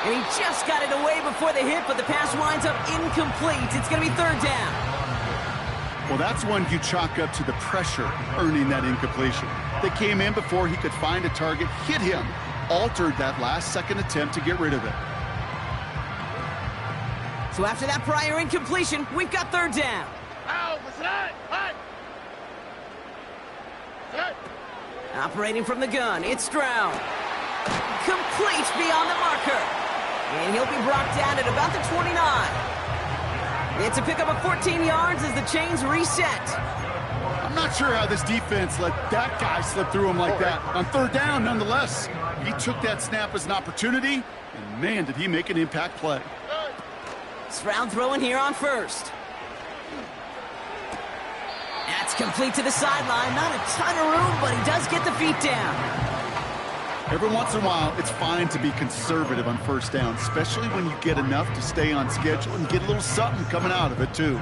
Speaker 1: And he just got it away before the hit, but the pass winds up incomplete. It's going to be 3rd down.
Speaker 2: Well, that's one you chalk up to the pressure earning that incompletion. They came in before he could find a target, hit him, altered that last second attempt to get rid of it.
Speaker 1: So after that prior incompletion, we've got 3rd down. Operating from the gun, it's Stroud. Complete beyond the marker. And he'll be brought down at about the 29. It's a pickup of 14 yards as the chains reset.
Speaker 2: I'm not sure how this defense let that guy slip through him like that. On 3rd down, nonetheless, he took that snap as an opportunity, and man, did he make an impact play.
Speaker 1: Stroud throwing here on 1st. That's complete to the sideline. Not a ton of room, but he does get the feet down.
Speaker 2: Every once in a while, it's fine to be conservative on 1st down, especially when you get enough to stay on schedule and get a little something coming out of it, too.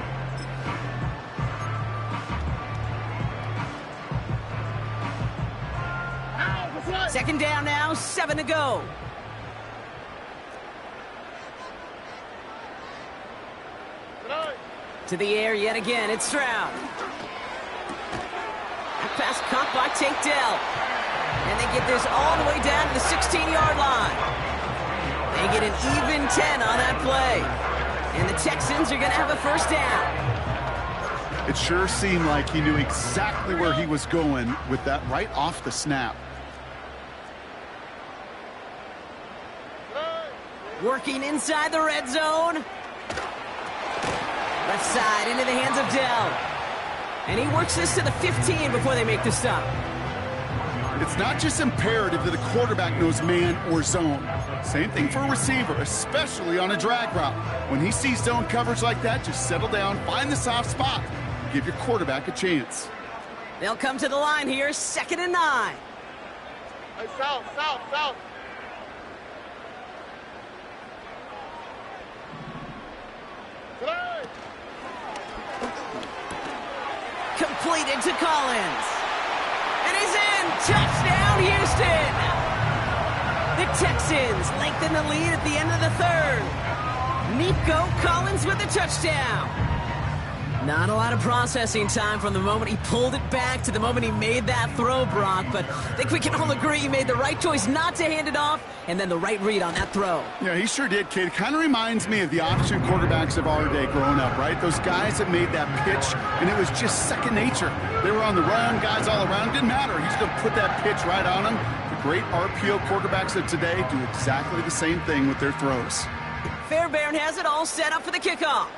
Speaker 1: Second down now, 7 to go. To the air yet again, it's Stroud. That pass caught by Tank Dell. And they get this all the way down to the 16-yard line. They get an even 10 on that play. And the Texans are going to have a 1st down.
Speaker 2: It sure seemed like he knew exactly where he was going with that right off the snap.
Speaker 1: Working inside the red zone. Left side into the hands of Dell. And he works this to the 15 before they make the stop.
Speaker 2: It's not just imperative that the quarterback knows man or zone. Same thing for a receiver, especially on a drag route. When he sees zone coverage like that, just settle down, find the soft spot, and give your quarterback a chance.
Speaker 1: They'll come to the line here, 2nd and 9.
Speaker 3: Hey, south.
Speaker 1: Completed to Collins. And he's in. Touchdown, Houston. The Texans lengthen the lead at the end of the 3rd. Nico Collins with the touchdown. Not a lot of processing time from the moment he pulled it back to the moment he made that throw, Brock. But I think we can all agree he made the right choice not to hand it off, and then the right read on that throw.
Speaker 2: Yeah, he sure did, kid. It kind of reminds me of the option quarterbacks of our day growing up, right? Those guys that made that pitch, and it was just second nature. They were on the run, guys all around. Didn't matter. He's going to put that pitch right on them. The great RPO quarterbacks of today do exactly the same thing with their throws.
Speaker 1: Fairbairn has it all set up for the kickoff.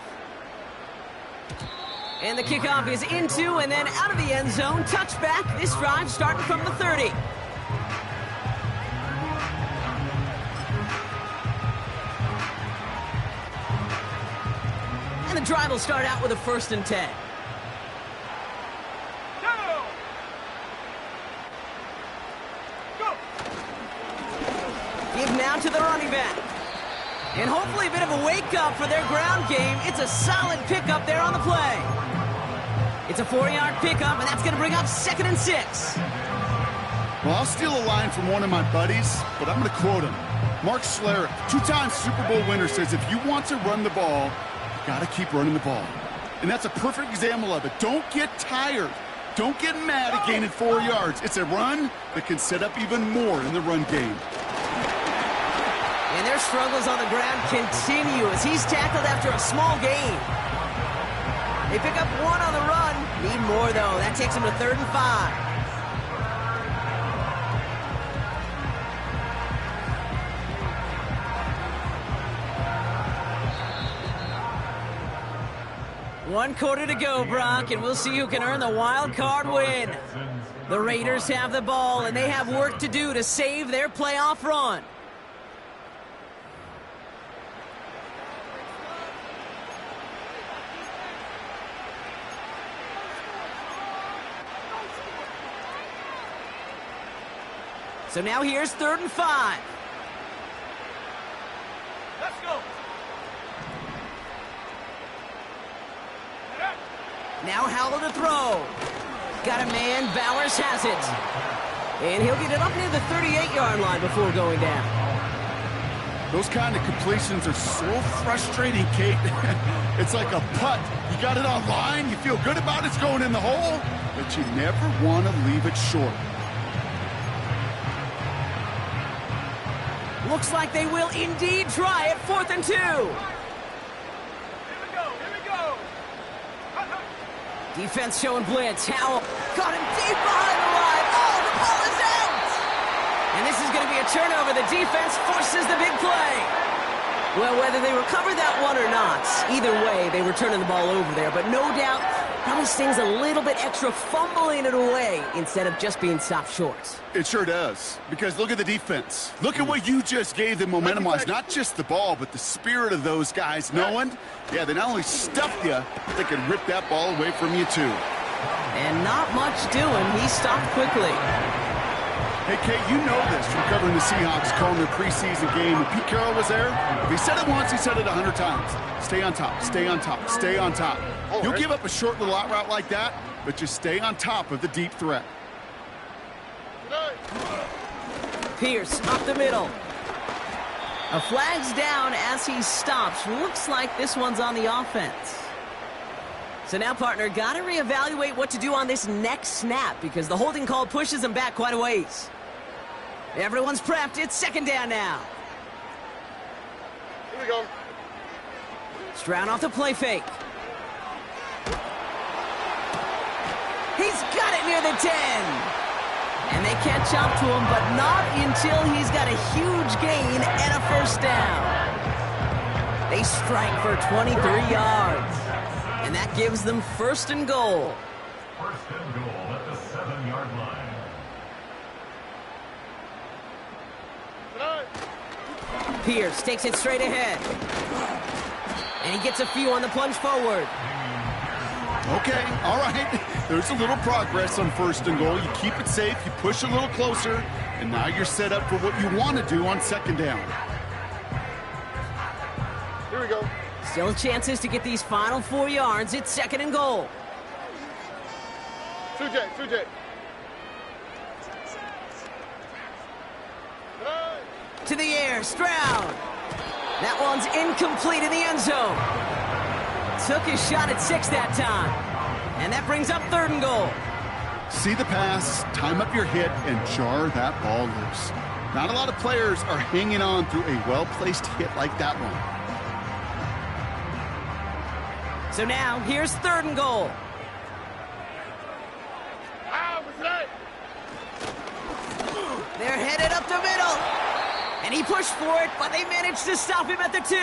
Speaker 1: And the kickoff is into and then out of the end zone. Touchback. This drive starting from the 30. And the drive will start out with a 1st and 10. Give now to the running back. And hopefully a bit of a wake-up for their ground game. It's a solid pickup there on the play. It's a 4-yard pickup, and that's going to bring up 2nd and 6.
Speaker 2: Well, I'll steal a line from one of my buddies, but I'm going to quote him. Mark Schlereth, 2-time Super Bowl winner, says if you want to run the ball, you got to keep running the ball. And that's a perfect example of it. Don't get tired. Don't get mad at gaining 4 yards. It's a run that can set up even more in the run game.
Speaker 1: And their struggles on the ground continue as he's tackled after a small gain. They pick up 1 on the run. Need more, though. That takes them to 3rd and 5. One quarter to go, Brock, and we'll see who can earn the wild card win. The Raiders have the ball, and they have work to do to save their playoff run. So now here's 3rd and 5.
Speaker 5: Let's go.
Speaker 1: Now Howell to throw. Got a man, Bowers has it. And he'll get it up near the 38-yard line before going down.
Speaker 2: Those kind of completions are so frustrating, Kate. It's like a putt. You got it on line, you feel good about it's going in the hole, but you never want to leave it short.
Speaker 1: Looks like they will indeed try it. 4th and 2. Defense showing blitz. Howell got him deep behind the line. Oh, the ball is out! And this is going to be a turnover. The defense forces the big play. Well, whether they recover that one or not, either way, they were turning the ball over there. But no doubt, probably stings a little bit extra fumbling it away instead of just being stopped short.
Speaker 2: It sure does, because look at the defense. Look at what you just gave them momentum-wise. Not just the ball, but the spirit of those guys knowing, yeah, they not only stuffed you, but they could rip that ball away from you too.
Speaker 1: And not much doing. He stopped quickly.
Speaker 2: Hey, Kate, you know this from covering the Seahawks, calling their preseason game. When Pete Carroll was there, if he said it once, he said it 100 times. Stay on top, stay on top, stay on top. You'll give up a short little out route like that, but just stay on top of the deep threat.
Speaker 1: Pierce up the middle. A flag's down as he stops. Looks like this one's on the offense. So now, partner, got to reevaluate what to do on this next snap because the holding call pushes him back quite a ways. Everyone's prepped. It's 2nd down now.
Speaker 3: Here we go.
Speaker 1: Stroud off the play fake. He's got it near the 10. And they catch up to him, but not until he's got a huge gain and a 1st down. They strike for 23 yards. And that gives them 1st and goal.
Speaker 4: 1st and goal at the 7-yard line.
Speaker 1: Pierce takes it straight ahead. And he gets a few on the plunge forward.
Speaker 2: Okay, all right. There's a little progress on 1st and goal. You keep it safe, you push a little closer, and now you're set up for what you want to do on 2nd down.
Speaker 3: Here we go.
Speaker 1: Still chances to get these final 4 yards. It's 2nd and goal.
Speaker 3: 2J.
Speaker 1: To the air, Stroud. That one's incomplete in the end zone. Took his shot at 6 that time. And that brings up 3rd and goal.
Speaker 2: See the pass, time up your hit, and jar that ball loose. Not a lot of players are hanging on through a well-placed hit like that one.
Speaker 1: So now, here's 3rd and goal. They're headed up the middle. And he pushed for it, but they managed to stop him at the 2.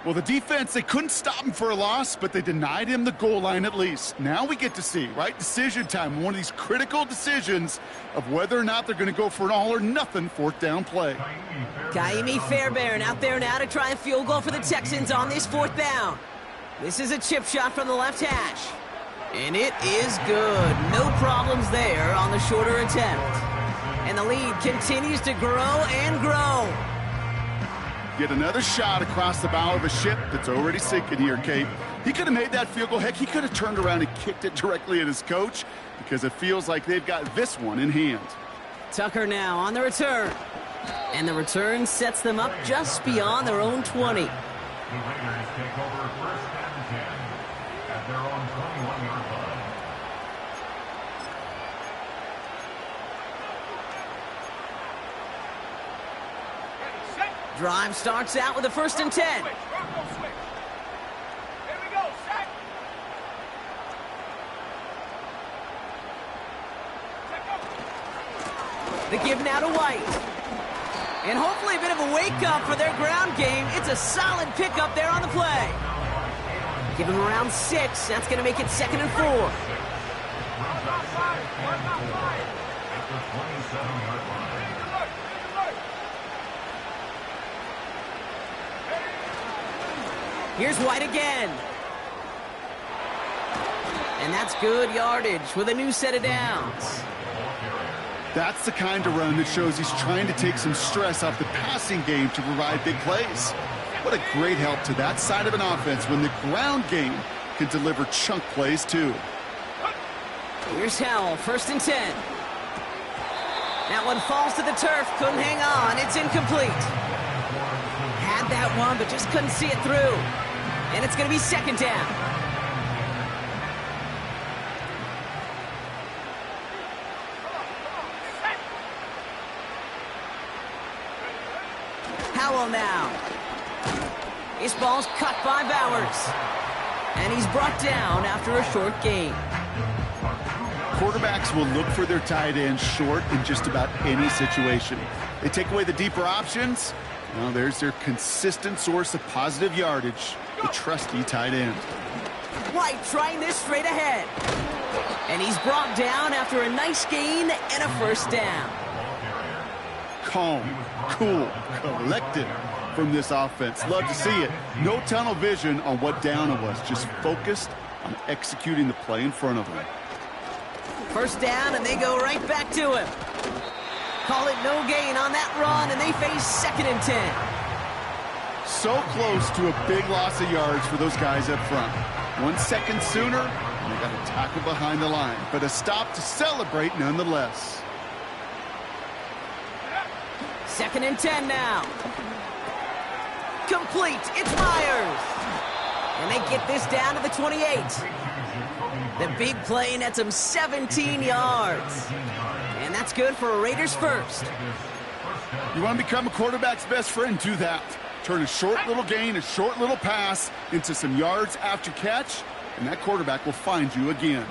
Speaker 2: Well, the defense, they couldn't stop him for a loss, but they denied him the goal line at least. Now we get to see, right? Decision time, one of these critical decisions of whether or not they're going to go for an all-or-nothing 4th down play.
Speaker 1: Kaimi Fairbairn out there now to try a field goal for the Texans on this 4th down. This is a chip shot from the left hash. And it is good. No problems there on the shorter attempt. And the lead continues to grow and grow.
Speaker 2: Get another shot across the bow of a ship that's already sinking here, Kate. He could have made that field goal. Heck, he could have turned around and kicked it directly at his coach because it feels like they've got this one in hand.
Speaker 1: Tucker now on the return. And the return sets them up just beyond their own 20.
Speaker 4: The Raiders take over 1st and 10 at their own 21-yard line.
Speaker 1: Drive starts out with a 1st and 10.
Speaker 5: Here we go, set.
Speaker 1: The give now to White. And hopefully a bit of a wake-up for their ground game. It's a solid pickup there on the play. Give him around 6. That's going to make it 2nd and 4.
Speaker 4: Runs out second and 4 at the 27-yard line.
Speaker 1: Here's White again. And that's good yardage with a new set of downs.
Speaker 2: That's the kind of run that shows he's trying to take some stress off the passing game to provide big plays. What a great help to that side of an offense when the ground game can deliver chunk plays too.
Speaker 1: Here's Howell, 1st and 10. That one falls to the turf, couldn't hang on, it's incomplete. Had that one, but just couldn't see it through. And it's going to be 2nd down. Howell now. This ball's cut by Bowers. And he's brought down after a short gain.
Speaker 2: Quarterbacks will look for their tight end short in just about any situation. They take away the deeper options. Well, there's their consistent source of positive yardage, the trusty tight end.
Speaker 1: White trying this straight ahead. And he's brought down after a nice gain and a 1st down.
Speaker 2: Calm, cool, collected from this offense. Love to see it. No tunnel vision on what down it was. Just focused on executing the play in front of them.
Speaker 1: 1st down, and they go right back to him. Call it no gain on that run, and they face 2nd and 10.
Speaker 2: So close to a big loss of yards for those guys up front. 1 second sooner, and they got a tackle behind the line. But a stop to celebrate nonetheless.
Speaker 1: 2nd and 10 now. Complete. It's Myers. And they get this down to the 28. The big play nets him 17 yards. And that's good for a Raiders 1st.
Speaker 2: You want to become a quarterback's best friend? Do that. Turn a short little gain, a short little pass into some yards after catch, and that quarterback will find you again.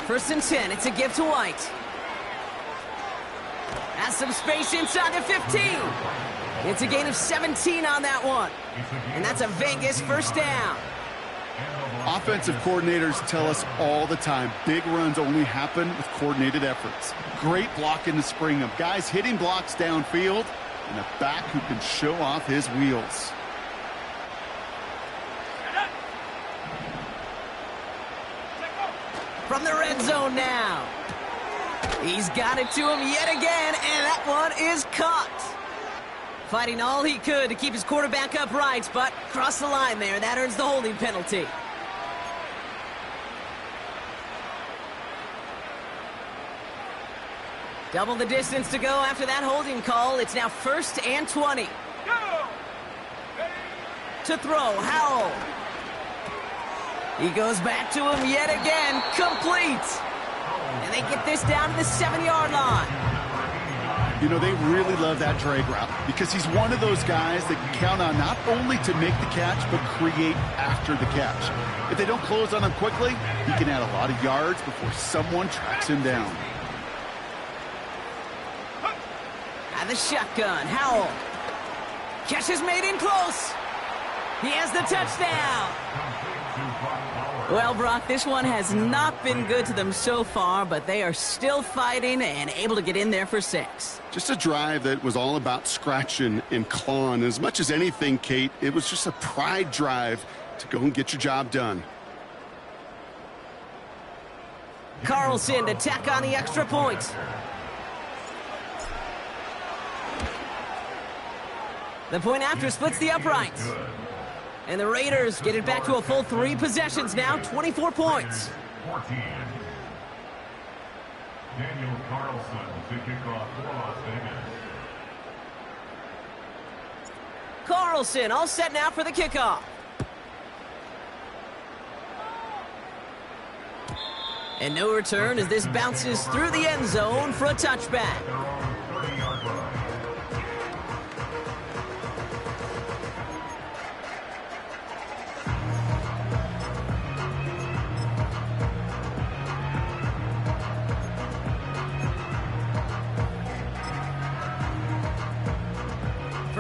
Speaker 1: 1st and 10. It's a give to White. Has some space inside the 15. It's a gain of 17 on that one. And that's a Vegas 1st down.
Speaker 2: Offensive coordinators tell us all the time, big runs only happen with coordinated efforts. Great blocking to spring them. Guys hitting blocks downfield, and a back who can show off his wheels.
Speaker 1: From the red zone now. He's got it to him yet again, and that one is caught. Fighting all he could to keep his quarterback upright, but crossed the line there. That earns the holding penalty. Double the distance to go after that holding call. It's now 1st and 20. To throw, Howell. He goes back to him yet again. Complete. And they get this down to the 7-yard line.
Speaker 2: You know, they really love that drag route because he's one of those guys that can count on not only to make the catch, but create after the catch. If they don't close on him quickly, he can add a lot of yards before someone tracks him down.
Speaker 1: And the shotgun, Howell. Catch is made in close. He has the touchdown. Well, Brock, this one has not been good to them so far, but they are still fighting and able to get in there for 6.
Speaker 2: Just a drive that was all about scratching and clawing. As much as anything, Kate, it was just a pride drive to go and get your job done.
Speaker 1: Carlson to tack on the extra point. The point after splits the uprights. And the Raiders get it back to a full 3 possessions now, 24 points.
Speaker 4: 14. Daniel Carlson to kick off for Las Vegas.
Speaker 1: Carlson all set now for the kickoff. And no return as this bounces through the end zone for a touchback.
Speaker 4: Their own 30-yard line.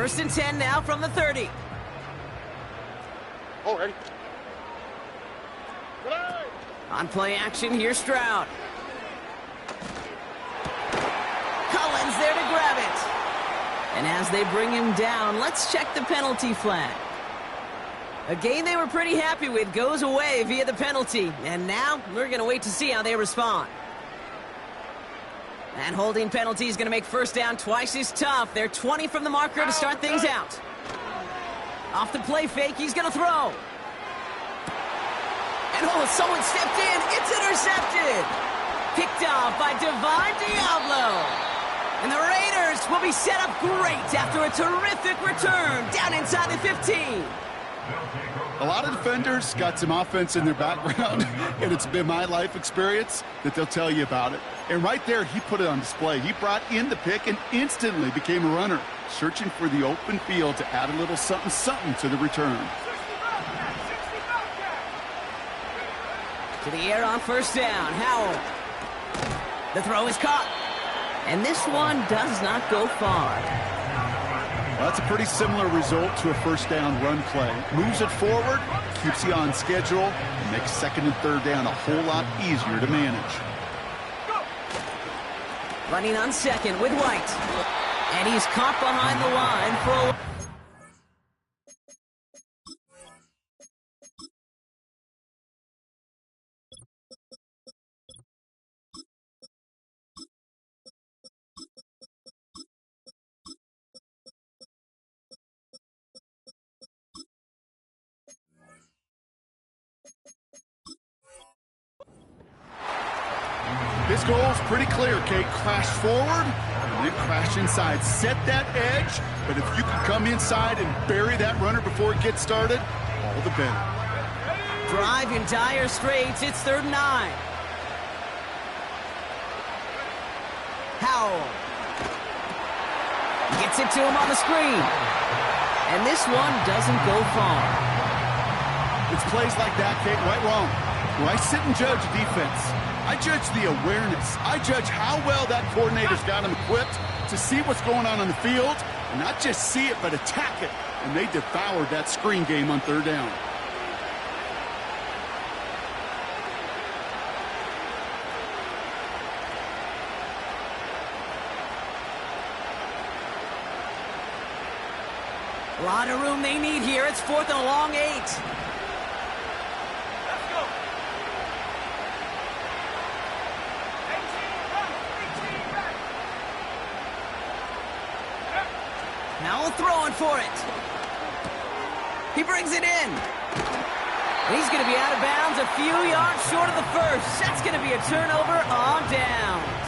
Speaker 1: First and 10 now from the 30.
Speaker 3: Oh, ready. Play.
Speaker 1: On play action, here's Stroud. Collins there to grab it. And as they bring him down, let's check the penalty flag. A game they were pretty happy with goes away via the penalty. And now we're going to wait to see how they respond. That holding penalty is going to make first down twice as tough. They're 20 from the marker to start things out. Off the play fake, he's going to throw. And oh, someone stepped in. It's intercepted. Picked off by Divine Diablo. And the Raiders will be set up great after a terrific return down inside the 15.
Speaker 2: A lot of defenders got some offense in their background, and it's been my life experience that they'll tell you about it. And right there, he put it on display. He brought in the pick and instantly became a runner, searching for the open field to add a little something to the return.
Speaker 1: To the air on first down, Howell. The throw is caught. And this one does not go far.
Speaker 2: Well, that's a pretty similar result to a first down run play. Moves it forward, keeps you on schedule, and makes second and third down a whole lot easier to manage.
Speaker 1: Running on second with White. And he's caught behind the line for a...
Speaker 2: This goal is pretty clear, Kate. Crash forward, and then crash inside. Set that edge, but if you can come inside and bury that runner before it gets started, all the better.
Speaker 1: Drive in dire straits. It's 3rd and 9. Howell. Gets it to him on the screen. And this one doesn't go far.
Speaker 2: It's plays like that, Kate, right wrong. Where I sit and judge defense, I judge the awareness. I judge how well that coordinator's got him equipped to see what's going on the field, and not just see it, but attack it. And they devoured that screen game on 3rd down.
Speaker 1: A lot of room they need here. It's 4th and a long 8.
Speaker 5: Let's go. 18 run, 18 back.
Speaker 1: Howell throwing for it. He brings it in. And he's going to be out of bounds a few yards short of the first. That's going to be a turnover on downs.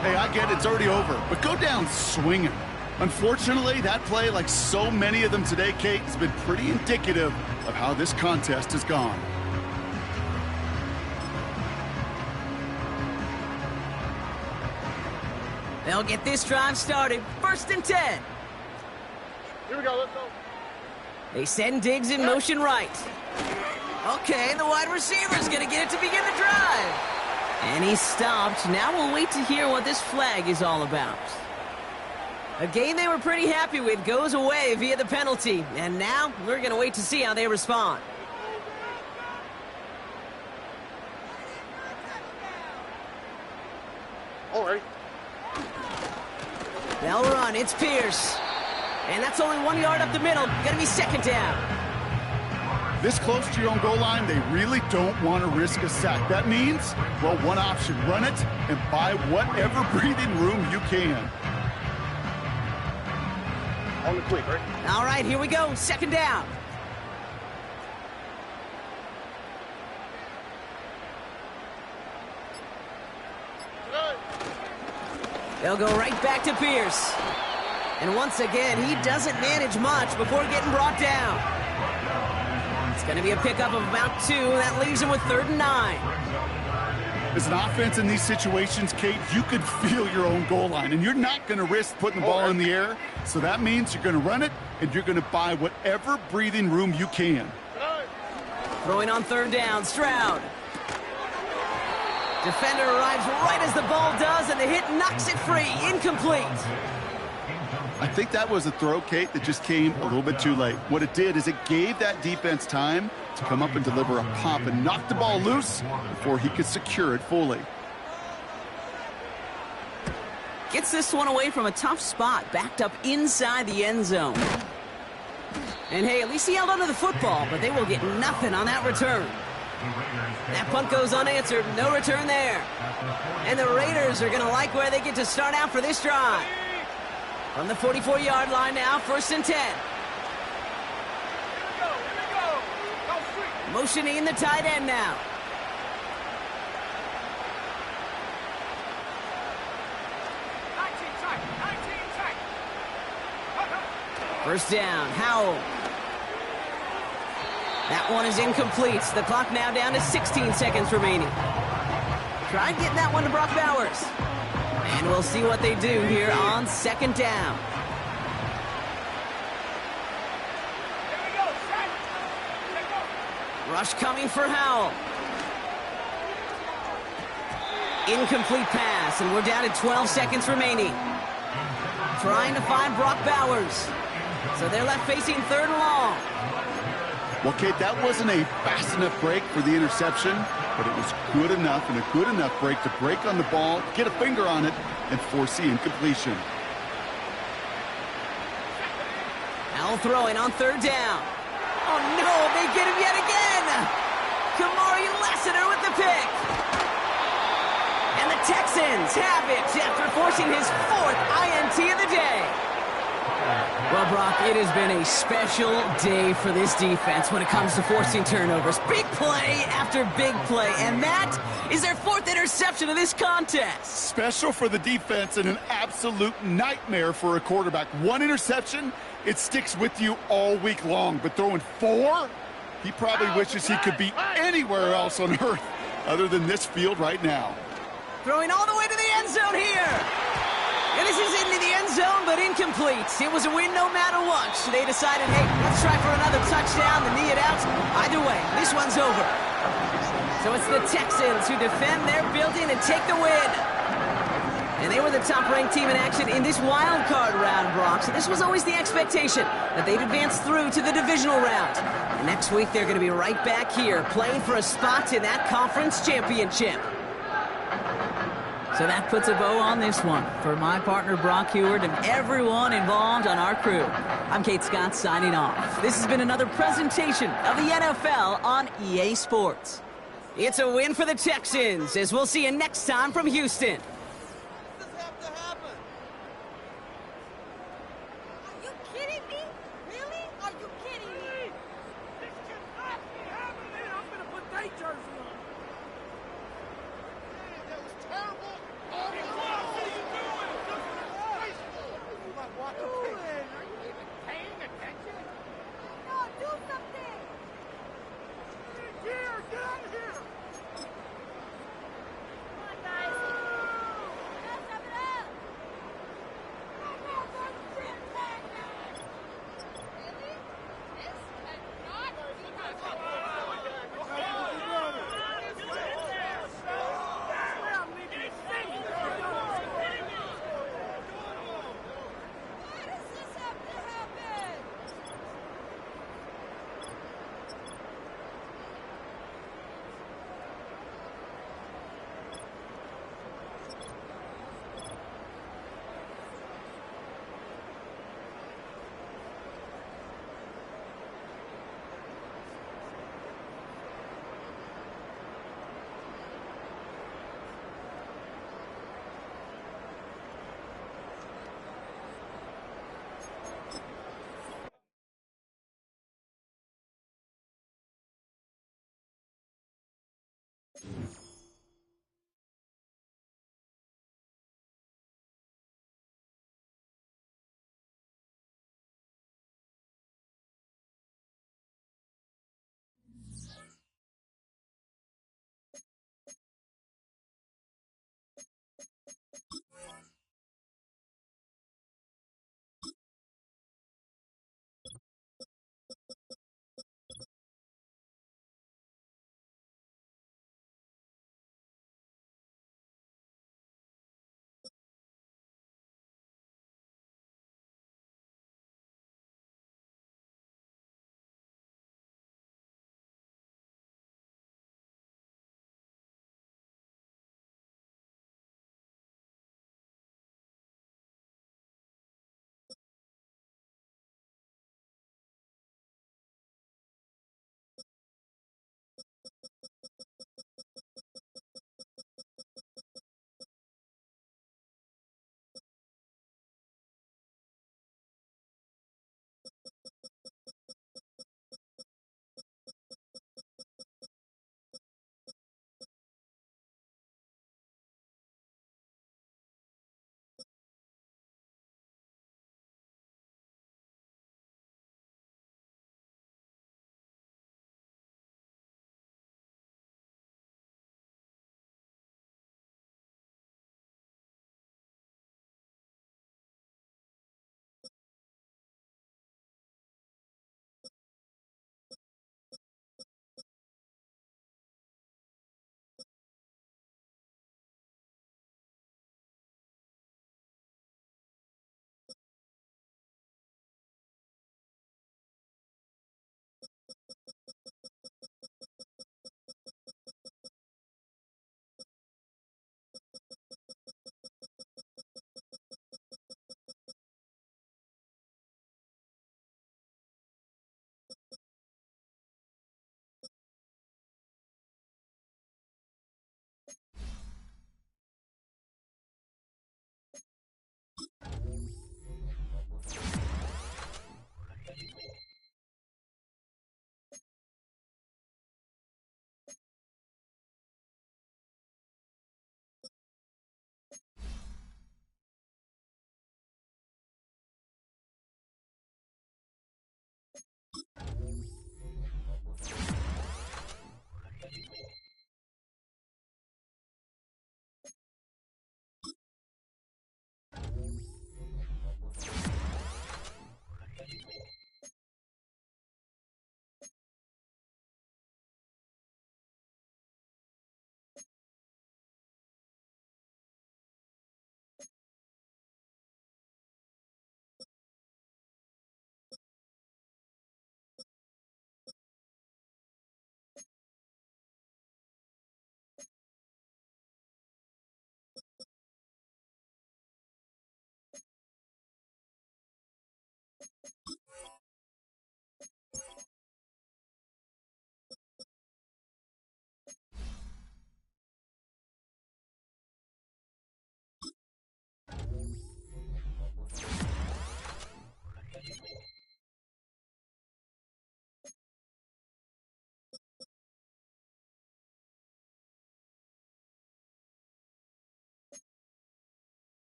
Speaker 2: Hey, I get it's already over, but go down swinging. Unfortunately, that play, like so many of them today, Kate, has been pretty indicative of how this contest has gone.
Speaker 1: They'll get this drive started. 1st and 10.
Speaker 3: Here we go, let's go.
Speaker 1: They send Diggs in motion right. Okay, the wide receiver's going to get it to begin the drive. And he's stopped. Now we'll wait to hear what this flag is all about. A game they were pretty happy with goes away via the penalty. And now we're going to wait to see how they respond.
Speaker 3: All right.
Speaker 1: They'll run. It's Pierce. And that's only 1 yard up the middle. Going to be 2nd down.
Speaker 2: This close to your own goal line, they really don't want to risk a sack. That means, well, one option, run it and buy whatever breathing room you can.
Speaker 3: On the quick, right?
Speaker 1: All right, here we go. 2nd down. They'll go right back to Pierce. And once again, he doesn't manage much before getting brought down. It's going to be a pickup of about 2. That leaves him with 3rd and 9.
Speaker 2: As an offense in these situations, Kate, you could feel your own goal line, and you're not going to risk putting the ball in the air. So that means you're going to run it, and you're going to buy whatever breathing room you can.
Speaker 1: Throwing on 3rd down, Stroud. Defender arrives right as the ball does, and the hit knocks it free. Incomplete.
Speaker 2: I think that was a throw, Kate, that just came a little bit too late. What it did is it gave that defense time to come up and deliver a pop and knock the ball loose before he could secure it fully.
Speaker 1: Gets this one away from a tough spot, backed up inside the end zone. And hey, at least he held onto the football, but they will get nothing on that return. That punt goes unanswered, no return there. And the Raiders are going to like where they get to start out for this drive. From the 44-yard line now, 1st and 10.
Speaker 5: Here we go. Go street.
Speaker 1: Motioning the tight end now. First down, Howell. That one is incomplete. The clock now down to 16 seconds remaining. Tried getting that one to Brock Bowers. And we'll see what they do here on 2nd down.
Speaker 5: Here we go, set.
Speaker 1: Rush coming for Howell. Incomplete pass, and we're down to 12 seconds remaining. Trying to find Brock Bowers. So they're left facing 3rd and long.
Speaker 2: Well, Kate, that wasn't a fast enough break for the interception, but it was good enough and a good enough break to break on the ball, get a finger on it, and force the incompletion.
Speaker 1: Howell throwing on 3rd down. Oh, no, they get him yet again. Kamari Lassiter with the pick. And the Texans have it after forcing his 4th INT of the day. Well, Brock, it has been a special day for this defense when it comes to forcing turnovers. Big play after big play, and that is their 4th interception of this contest.
Speaker 2: Special for the defense and an absolute nightmare for a quarterback. 1 interception, it sticks with you all week long, but throwing 4? He probably wishes he could be anywhere else on earth other than this field right now.
Speaker 1: Throwing all the way to the end zone here. And this is into the end zone, but incomplete. It was a win no matter what. So they decided, hey, let's try for another touchdown to knee it out. Either way, this one's over. So it's the Texans who defend their building and take the win. And they were the top-ranked team in action in this wild card round, Brock. So this was always the expectation that they'd advance through to the divisional round. Next week, they're going to be right back here playing for a spot in that conference championship. So that puts a bow on this one. For my partner, Brock Heward, and everyone involved on our crew, I'm Kate Scott signing off. This has been another presentation of the NFL on EA Sports. It's a win for the Texans, as we'll see you next time from Houston.
Speaker 6: Are you kidding me? Really? Are you kidding me?
Speaker 5: This cannot be happening. I'm going to put that jersey on.
Speaker 3: That was terrible.
Speaker 5: What are you doing?
Speaker 3: You might walk up
Speaker 5: Are you even paying attention?
Speaker 6: No, do something.
Speaker 5: Here, get out of here.
Speaker 6: Come on, guys. Let's have it up. Really? This cannot be Why does this have to happen?